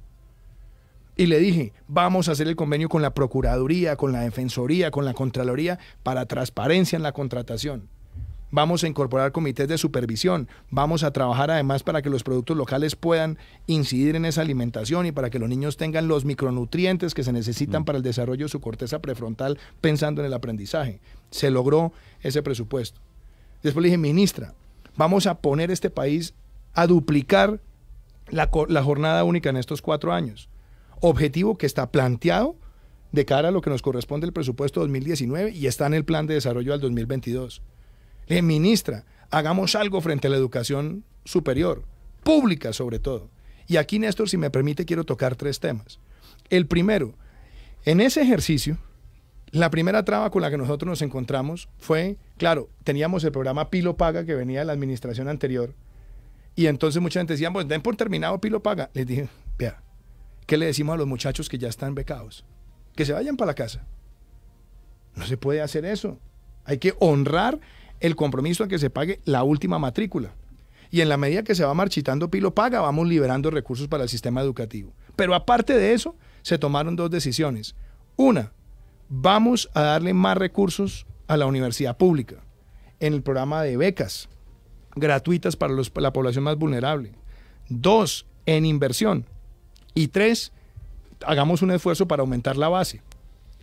S2: Y le dije, vamos a hacer el convenio con la Procuraduría, con la Defensoría, con la Contraloría para transparencia en la contratación. Vamos a incorporar comités de supervisión, vamos a trabajar además para que los productos locales puedan incidir en esa alimentación y para que los niños tengan los micronutrientes que se necesitan para el desarrollo de su corteza prefrontal pensando en el aprendizaje. Se logró ese presupuesto. Después le dije, ministra, vamos a poner este país a duplicar la jornada única en estos 4 años. Objetivo que está planteado de cara a lo que nos corresponde el presupuesto 2019 y está en el plan de desarrollo al 2022. Le dije, ministra, hagamos algo frente a la educación superior, pública sobre todo. Y aquí, Néstor, si me permite, quiero tocar 3 temas. El primero, en ese ejercicio, la primera traba con la que nosotros nos encontramos fue, claro, teníamos el programa Pilo Paga que venía de la administración anterior y entonces mucha gente decía, pues den por terminado Pilo Paga. Les dije, vea, ¿qué le decimos a los muchachos que ya están becados? Que se vayan para la casa. No se puede hacer eso. Hay que honrar el compromiso a que se pague la última matrícula. Y en la medida que se va marchitando Pilo Paga, vamos liberando recursos para el sistema educativo. Pero aparte de eso, se tomaron 2 decisiones. Una, vamos a darle más recursos a la universidad pública en el programa de becas gratuitas para la población más vulnerable. 2, en inversión. Y 3, hagamos un esfuerzo para aumentar la base.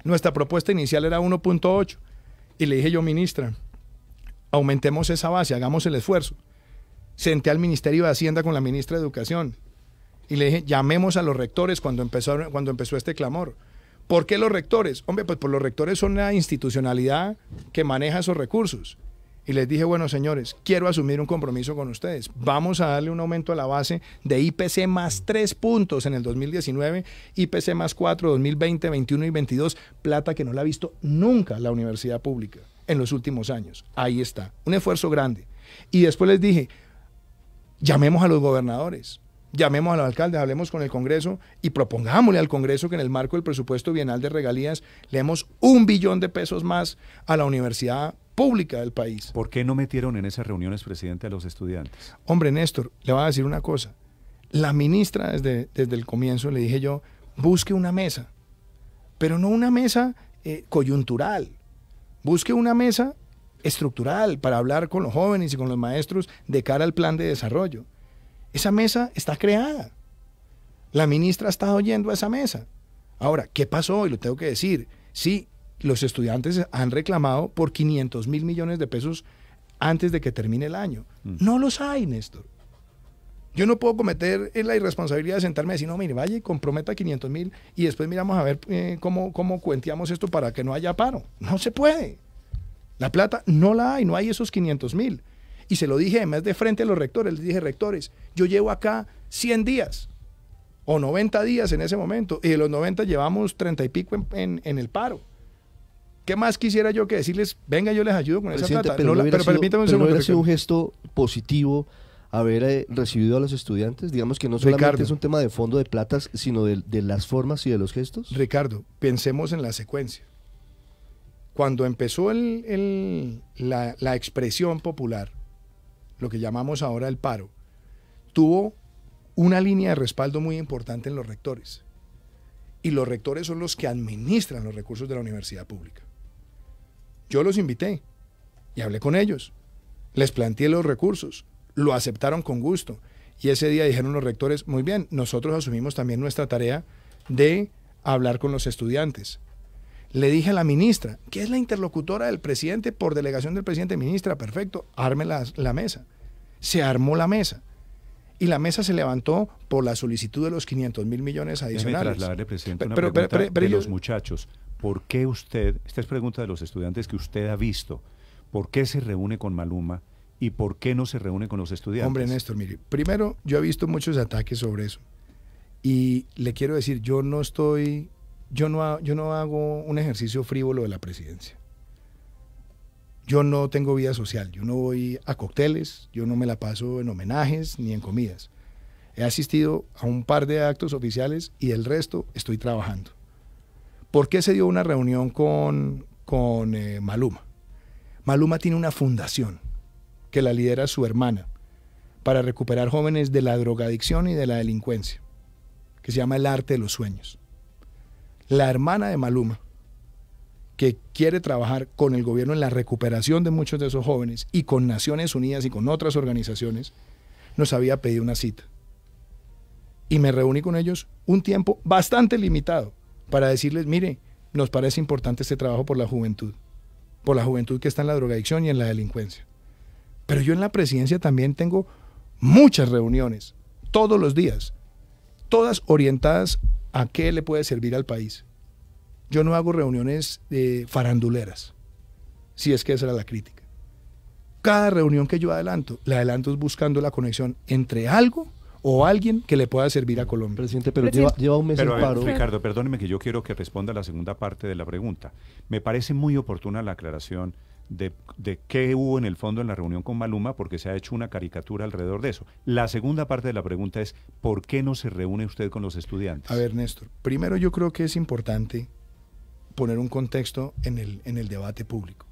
S2: Nuestra propuesta inicial era 1.8 y le dije yo, ministra, aumentemos esa base, hagamos el esfuerzo. Senté al Ministerio de Hacienda con la ministra de Educación y le dije, llamemos a los rectores cuando empezó este clamor. ¿Por qué los rectores? Hombre, pues los rectores son la institucionalidad que maneja esos recursos. Y les dije, bueno, señores, quiero asumir un compromiso con ustedes. Vamos a darle un aumento a la base de IPC más 3 puntos en el 2019, IPC más 4, 2020, 21 y 22, plata que no la ha visto nunca la universidad pública en los últimos años. Ahí está, un esfuerzo grande. Y después les dije, llamemos a los gobernadores, llamemos a los alcaldes, hablemos con el Congreso y propongámosle al Congreso que en el marco del presupuesto bienal de regalías le demos $1 billón más a la universidad pública del país.
S1: ¿Por qué no metieron en esas reuniones, presidente, a los estudiantes?
S2: Hombre, Néstor, le voy a decir una cosa. La ministra, desde el comienzo, le dije yo, busque una mesa, pero no una mesa coyuntural. Busque una mesa estructural para hablar con los jóvenes y con los maestros de cara al plan de desarrollo. Esa mesa está creada. La ministra ha estado yendo a esa mesa. Ahora, ¿qué pasó? Y lo tengo que decir. Sí, los estudiantes han reclamado por 500.000 millones de pesos antes de que termine el año. No los hay, Néstor. Yo no puedo cometer la irresponsabilidad de sentarme y decir, no, mire, vaya y comprometa 500.000 y después miramos a ver cómo cuenteamos esto para que no haya paro. No se puede. La plata no la hay, no hay esos 500.000. Y se lo dije además de frente a los rectores, les dije, rectores, yo llevo acá 100 días o 90 días en ese momento y de los 90 llevamos 30 y pico en el paro. ¿Qué más quisiera yo que decirles, venga, yo les ayudo con esa plata?
S6: Pero
S2: permítame un segundo.
S6: ¿No hubiera sido un gesto positivo haber recibido a los estudiantes? Digamos que no solamente
S2: Ricardo,
S6: es un tema de fondo de platas, sino de las formas y de los gestos.
S2: Ricardo, pensemos en la secuencia. Cuando empezó la expresión popular, lo que llamamos ahora el paro, tuvo una línea de respaldo muy importante en los rectores. Y los rectores son los que administran los recursos de la universidad pública. Yo los invité y hablé con ellos. Les planteé los recursos, lo aceptaron con gusto. Y ese día dijeron los rectores, muy bien, nosotros asumimos también nuestra tarea de hablar con los estudiantes. Le dije a la ministra, que es la interlocutora del presidente por delegación del presidente, ministra, perfecto, arme la mesa. Se armó la mesa. Y la mesa se levantó por la solicitud de los 500.000 millones adicionales.
S1: Déjeme trasladarle, presidente, una pregunta de los muchachos. ¿Por qué usted, esta es pregunta de los estudiantes que usted ha visto, por qué se reúne con Maluma y por qué no se reúne con los estudiantes?
S2: Hombre, Néstor, mire, primero, yo he visto muchos ataques sobre eso. Y le quiero decir, yo no hago un ejercicio frívolo de la presidencia. Yo no tengo vida social, yo no voy a cócteles, yo no me la paso en homenajes ni en comidas. He asistido a un par de actos oficiales y el resto estoy trabajando. ¿Por qué se dio una reunión con Maluma? Maluma tiene una fundación que la lidera su hermana para recuperar jóvenes de la drogadicción y de la delincuencia, que se llama El Arte de los Sueños. La hermana de Maluma, que quiere trabajar con el gobierno en la recuperación de muchos de esos jóvenes y con Naciones Unidas y con otras organizaciones, nos había pedido una cita. Y me reuní con ellos un tiempo bastante limitado para decirles, mire, nos parece importante este trabajo por la juventud que está en la drogadicción y en la delincuencia. Pero yo en la presidencia también tengo muchas reuniones, todos los días, todas orientadas a qué le puede servir al país. Yo no hago reuniones faranduleras, si es que esa era la crítica. Cada reunión que yo adelanto, la adelanto es buscando la conexión entre algo o alguien que le pueda servir a Colombia.
S6: Presidente, pero lleva un mes en paro.
S1: Ricardo, perdóneme que yo quiero que responda a la segunda parte de la pregunta. Me parece muy oportuna la aclaración de qué hubo en el fondo en la reunión con Maluma, porque se ha hecho una caricatura alrededor de eso. La segunda parte de la pregunta es, ¿por qué no se reúne usted con los estudiantes?
S2: A ver, Néstor, primero yo creo que es importante poner un contexto en el debate público.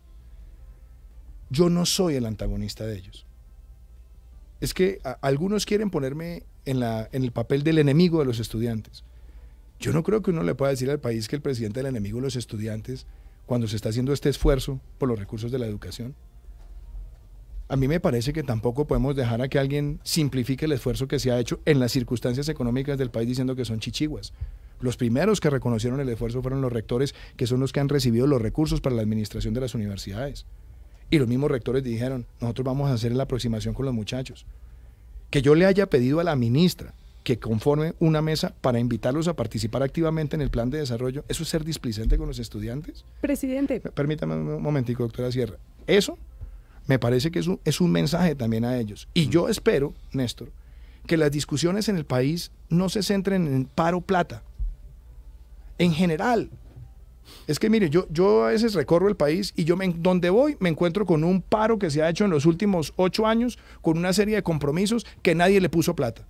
S2: Yo no soy el antagonista de ellos. Es que algunos quieren ponerme en el papel del enemigo de los estudiantes. Yo no creo que uno le pueda decir al país que el presidente es el enemigo de los estudiantes cuando se está haciendo este esfuerzo por los recursos de la educación. A mí me parece que tampoco podemos dejar a que alguien simplifique el esfuerzo que se ha hecho en las circunstancias económicas del país diciendo que son chichiguas. Los primeros que reconocieron el esfuerzo fueron los rectores, que son los que han recibido los recursos para la administración de las universidades. Y los mismos rectores dijeron, nosotros vamos a hacer la aproximación con los muchachos. Que yo le haya pedido a la ministra que conforme una mesa para invitarlos a participar activamente en el plan de desarrollo, ¿eso es ser displicente con los estudiantes?
S4: Presidente.
S2: Permítame un momentico, doctora Sierra. Eso me parece que es un mensaje también a ellos. Y yo espero, Néstor, que las discusiones en el país no se centren en paro plata. En general. Es que mire, yo a veces recorro el país y donde voy me encuentro con un paro que se ha hecho en los últimos 8 años con una serie de compromisos que nadie le puso plata.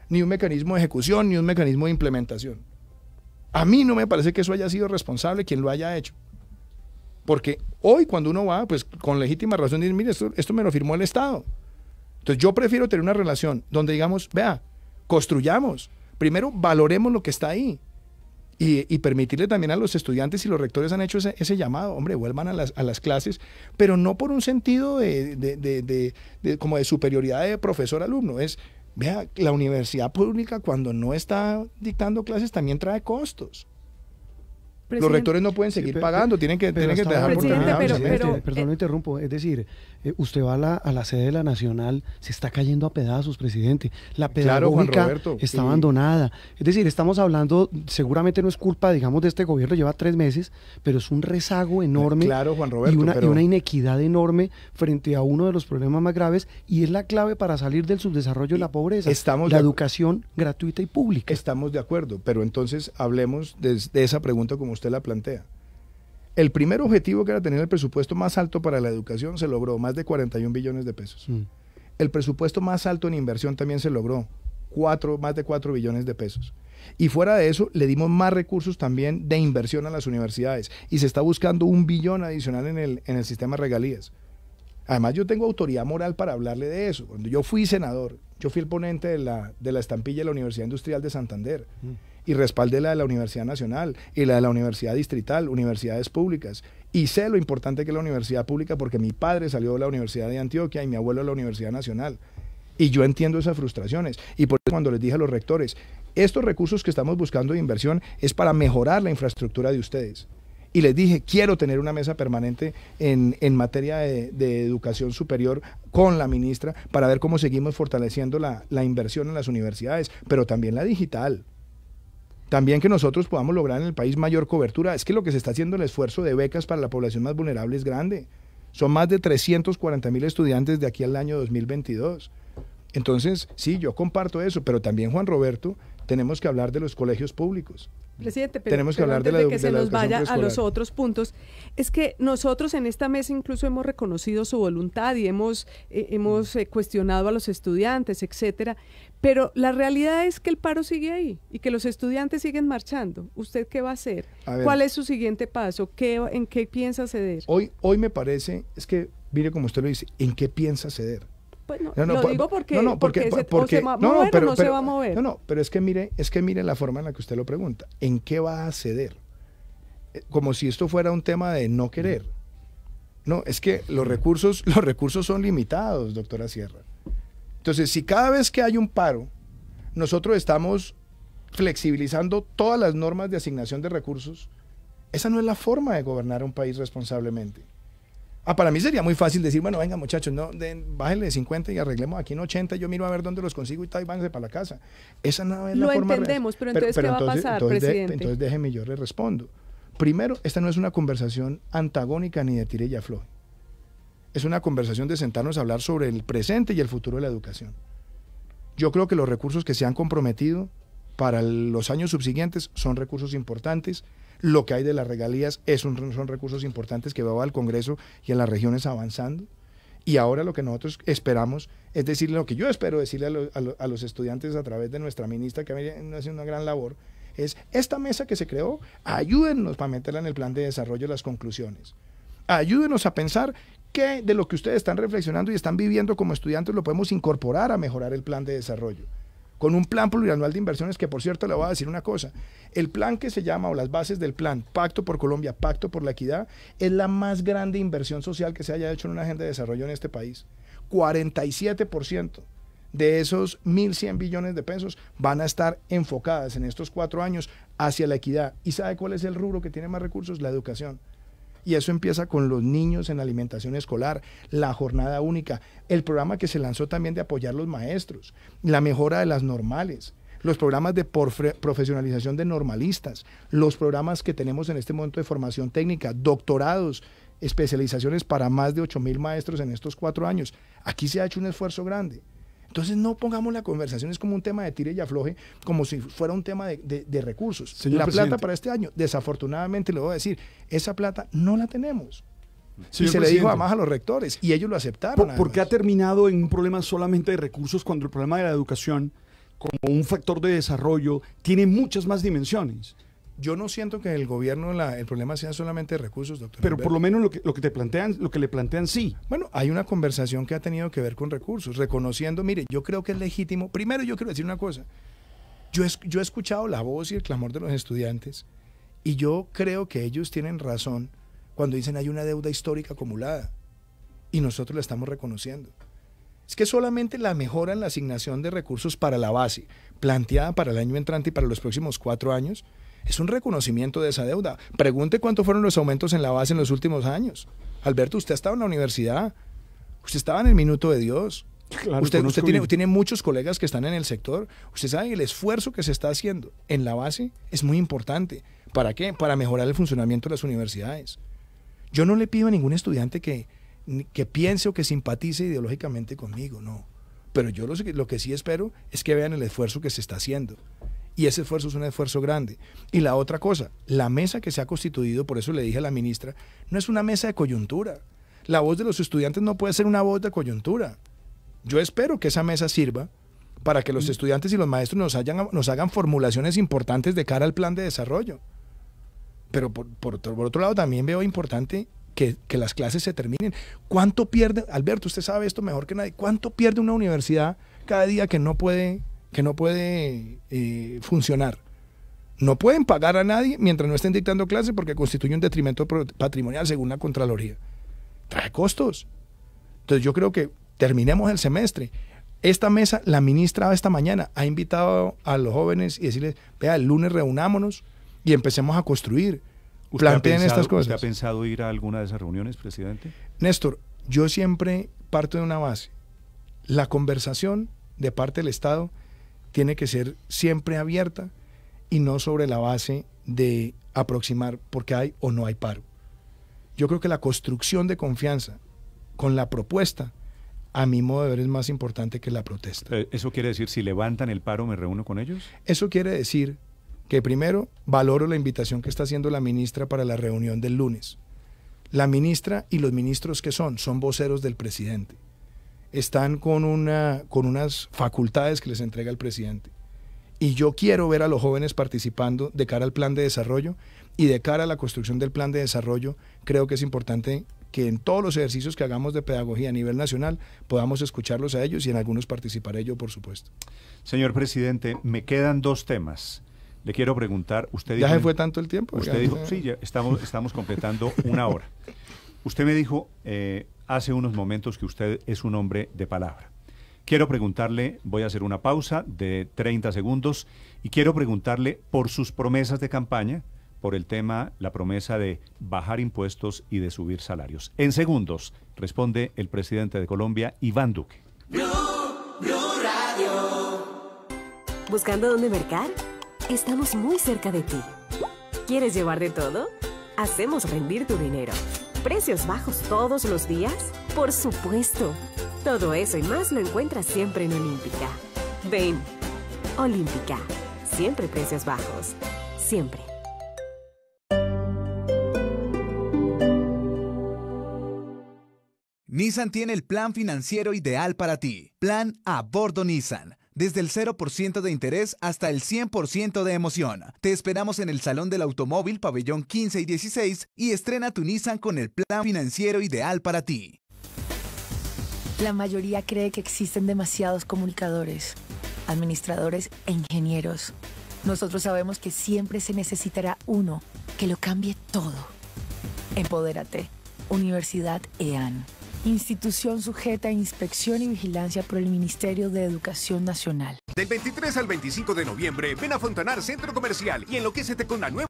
S2: Ni un mecanismo de ejecución, ni un mecanismo de implementación. A mí no me parece que eso haya sido responsable quien lo haya hecho. Porque hoy cuando uno va, pues con legítima razón, dice, mire, esto me lo firmó el Estado. Entonces yo prefiero tener una relación donde digamos, vea, construyamos, primero valoremos lo que está ahí. Y permitirle también a los estudiantes, y los rectores han hecho ese llamado, hombre, vuelvan a las clases, pero no por un sentido como de superioridad de profesor-alumno. Vea, la universidad pública cuando no está dictando clases también trae costos. Los rectores no pueden seguir pagando, tienen que dejar por terminado.
S5: Perdón, lo interrumpo. Es decir, usted va a la sede de la Nacional, se está cayendo a pedazos, presidente. La pedagógica está abandonada. Es decir, estamos hablando, seguramente no es culpa, digamos, de este gobierno, lleva 3 meses, pero es un rezago enorme.
S2: Claro, Juan Roberto.
S5: Y una inequidad enorme frente a uno de los problemas más graves, y es la clave para salir del subdesarrollo y la pobreza. La educación gratuita y pública.
S2: Estamos de acuerdo, pero entonces hablemos de esa pregunta como usted la plantea. El primer objetivo, que era tener el presupuesto más alto para la educación, se logró, más de 41 billones de pesos. El presupuesto más alto en inversión también se logró, más de 4 billones de pesos. Y fuera de eso, le dimos más recursos también de inversión a las universidades, y se está buscando 1 billón adicional en el sistema de regalías. Además, yo tengo autoridad moral para hablarle de eso. Cuando yo fui senador, yo fui el ponente de la estampilla de la Universidad Industrial de Santander, y respaldé la de la Universidad Nacional y la de la Universidad Distrital, universidades públicas. Y sé lo importante que es la universidad pública, porque mi padre salió de la Universidad de Antioquia y mi abuelo de la Universidad Nacional. Y yo entiendo esas frustraciones. Y por eso, cuando les dije a los rectores, estos recursos que estamos buscando de inversión es para mejorar la infraestructura de ustedes. Y les dije, quiero tener una mesa permanente en materia de educación superior con la ministra para ver cómo seguimos fortaleciendo la inversión en las universidades, pero también la digital. También que nosotros podamos lograr en el país mayor cobertura. Es que lo que se está haciendo, el esfuerzo de becas para la población más vulnerable, es grande. Son más de 340.000 estudiantes de aquí al año 2022. Entonces, sí, yo comparto eso, pero también, Juan Roberto, tenemos que hablar de los colegios públicos.
S4: Presidente,
S2: tenemos que hablar
S4: antes de que se nos vaya a los otros puntos, es que nosotros en esta mesa incluso hemos reconocido su voluntad y hemos cuestionado a los estudiantes, etcétera, pero la realidad es que el paro sigue ahí y que los estudiantes siguen marchando. ¿Usted qué va a hacer? ¿Cuál es su siguiente paso? ¿En qué piensa ceder?
S2: Hoy me parece, es que, mire como usted lo dice, ¿en qué piensa ceder?
S4: Pues lo digo porque se va a mover o no se va a mover.
S2: Pero es que mire la forma en la que usted lo pregunta. ¿En qué va a ceder? Como si esto fuera un tema de no querer. No, es que los recursos son limitados, doctora Sierra. Entonces, si cada vez que hay un paro, nosotros estamos flexibilizando todas las normas de asignación de recursos, esa no es la forma de gobernar un país responsablemente. Para mí sería muy fácil decir, bueno, venga muchachos, bájenle de 50 y arreglemos aquí en 80, yo miro a ver dónde los consigo y tal, y váyanse para la casa. Esa no es la forma.
S4: Lo entendemos, pero entonces, ¿qué va a pasar, presidente?
S2: Entonces déjeme, yo le respondo. Primero, esta no es una conversación antagónica ni de tire y afloje. Es una conversación de sentarnos a hablar sobre el presente y el futuro de la educación. Yo creo que los recursos que se han comprometido para los años subsiguientes son recursos importantes. Lo que hay de las regalías son recursos importantes que va al Congreso y en las regiones avanzando. Y ahora lo que nosotros esperamos es decirle, lo que yo espero decirle a los estudiantes a través de nuestra ministra, que hace una gran labor, es esta mesa que se creó, ayúdennos para meterla en el plan de desarrollo las conclusiones. Ayúdenos a pensar qué de lo que ustedes están reflexionando y están viviendo como estudiantes lo podemos incorporar a mejorar el plan de desarrollo. Con un plan plurianual de inversiones que, por cierto, le voy a decir una cosa, el plan que se llama, o las bases del plan, Pacto por Colombia, Pacto por la Equidad, es la más grande inversión social que se haya hecho en una agenda de desarrollo en este país. 47% de esos 1.100 billones de pesos van a estar enfocadas en estos 4 años hacia la equidad. ¿Y sabe cuál es el rubro que tiene más recursos? La educación. Y eso empieza con los niños en alimentación escolar, la jornada única, el programa que se lanzó también de apoyar a los maestros, la mejora de las normales, los programas de profesionalización de normalistas, los programas que tenemos en este momento de formación técnica, doctorados, especializaciones para más de 8.000 maestros en estos 4 años. Aquí se ha hecho un esfuerzo grande. Entonces no pongamos la conversación es como un tema de tire y afloje, como si fuera un tema de recursos.
S7: Señor
S2: la
S7: presidente.
S2: Plata para este año, desafortunadamente le voy a decir, esa plata no la tenemos.
S7: Señor
S2: y se le
S7: presidente.
S2: dijo además a los rectores, y ellos lo aceptaron.
S7: ¿Por qué ha terminado en un problema solamente de recursos cuando el problema de la educación, como un factor de desarrollo, tiene muchas más dimensiones?
S2: Yo no siento que el gobierno, el problema sea solamente de recursos, doctor.
S7: Pero
S2: Alberto.
S7: por lo menos lo que le plantean sí.
S2: Bueno, hay una conversación que ha tenido que ver con recursos, reconociendo, mire, yo creo que es legítimo. Primero yo quiero decir una cosa, yo he escuchado la voz y el clamor de los estudiantes, y yo creo que ellos tienen razón cuando dicen hay una deuda histórica acumulada, y nosotros la estamos reconociendo. Es que solamente la mejora en la asignación de recursos para la base, planteada para el año entrante y para los próximos 4 años, Es un reconocimiento de esa deuda. Pregunte cuánto fueron los aumentos en la base en los últimos años. Alberto, usted estaba en la universidad, usted estaba en el minuto de Dios.
S7: Claro,
S2: usted
S7: conozco
S2: tiene muchos colegas que están en el sector. Usted sabe el esfuerzo que se está haciendo en la base es muy importante. ¿Para qué? Para mejorar el funcionamiento de las universidades. Yo no le pido a ningún estudiante que piense o que simpatice ideológicamente conmigo, no. Pero yo lo que sí espero es que vean el esfuerzo que se está haciendo. Y ese esfuerzo es un esfuerzo grande. Y la otra cosa, la mesa que se ha constituido, por eso le dije a la ministra, no es una mesa de coyuntura. La voz de los estudiantes no puede ser una voz de coyuntura. Yo espero que esa mesa sirva para que los estudiantes y los maestros nos hagan formulaciones importantes de cara al plan de desarrollo. Pero por otro lado también veo importante que las clases se terminen. ¿Cuánto pierde, Alberto, usted sabe esto mejor que nadie, cuánto pierde una universidad cada día que no puede funcionar? No pueden pagar a nadie mientras no estén dictando clases porque constituye un detrimento patrimonial según la Contraloría. Trae costos. Entonces yo creo que terminemos el semestre. Esta mesa, la ministra esta mañana ha invitado a los jóvenes y decirles, vea, el lunes reunámonos y empecemos a construir. Planteen estas cosas.
S1: ¿Usted ha pensado ir a alguna de esas reuniones, presidente?
S2: Néstor, yo siempre parto de una base. La conversación de parte del Estado tiene que ser siempre abierta y no sobre la base de aproximar porque hay o no hay paro. Yo creo que la construcción de confianza con la propuesta, a mi modo de ver, es más importante que la protesta.
S1: ¿Eso quiere decir, si levantan el paro, me reúno con ellos?
S2: Eso quiere decir que primero valoro la invitación que está haciendo la ministra para la reunión del lunes. La ministra y los ministros que son voceros del presidente. Están con unas facultades que les entrega el presidente. Y yo quiero ver a los jóvenes participando de cara al plan de desarrollo y de cara a la construcción del plan de desarrollo. Creo que es importante que en todos los ejercicios que hagamos de pedagogía a nivel nacional podamos escucharlos a ellos y en algunos participaré yo, por supuesto.
S1: Señor presidente, me quedan dos temas. Le quiero preguntar, usted dijo...
S2: ¿Ya se fue tanto el tiempo?
S1: Usted dijo, sí, ya estamos completando una hora. Usted me dijo hace unos momentos que usted es un hombre de palabra. Quiero preguntarle, voy a hacer una pausa de 30 segundos, y quiero preguntarle por sus promesas de campaña, por el tema, la promesa de bajar impuestos y de subir salarios. En segundos, responde el presidente de Colombia, Iván Duque.
S8: Blue Radio.
S9: ¿Buscando dónde mercar? Estamos muy cerca de ti. ¿Quieres llevar de todo? Hacemos rendir tu dinero. ¿Precios bajos todos los días? Por supuesto. Todo eso y más lo encuentras siempre en Olímpica. Ven. Olímpica. Siempre precios bajos. Siempre.
S10: Nissan tiene el plan financiero ideal para ti. Plan a bordo Nissan. Desde el 0% de interés hasta el 100% de emoción. Te esperamos en el Salón del Automóvil, Pabellón 15 y 16 y estrena tu Nissan con el plan financiero ideal para ti.
S11: La mayoría cree que existen demasiados comunicadores, administradores e ingenieros. Nosotros sabemos que siempre se necesitará uno que lo cambie todo. Empodérate. Universidad EAN. Institución sujeta a inspección y vigilancia por el Ministerio de Educación Nacional.
S12: Del 23 al 25 de noviembre, ven a Fontanar Centro Comercial y enloquécete con la nueva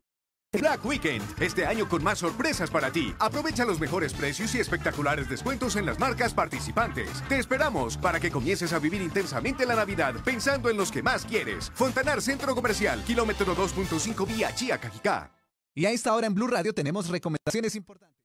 S12: Black Weekend. Este año con más sorpresas para ti. Aprovecha los mejores precios y espectaculares descuentos en las marcas participantes. Te esperamos para que comiences a vivir intensamente la Navidad pensando en los que más quieres. Fontanar Centro Comercial, kilómetro 2.5 vía Chía, Cajicá.
S10: Y a esta hora en Blue Radio tenemos recomendaciones importantes.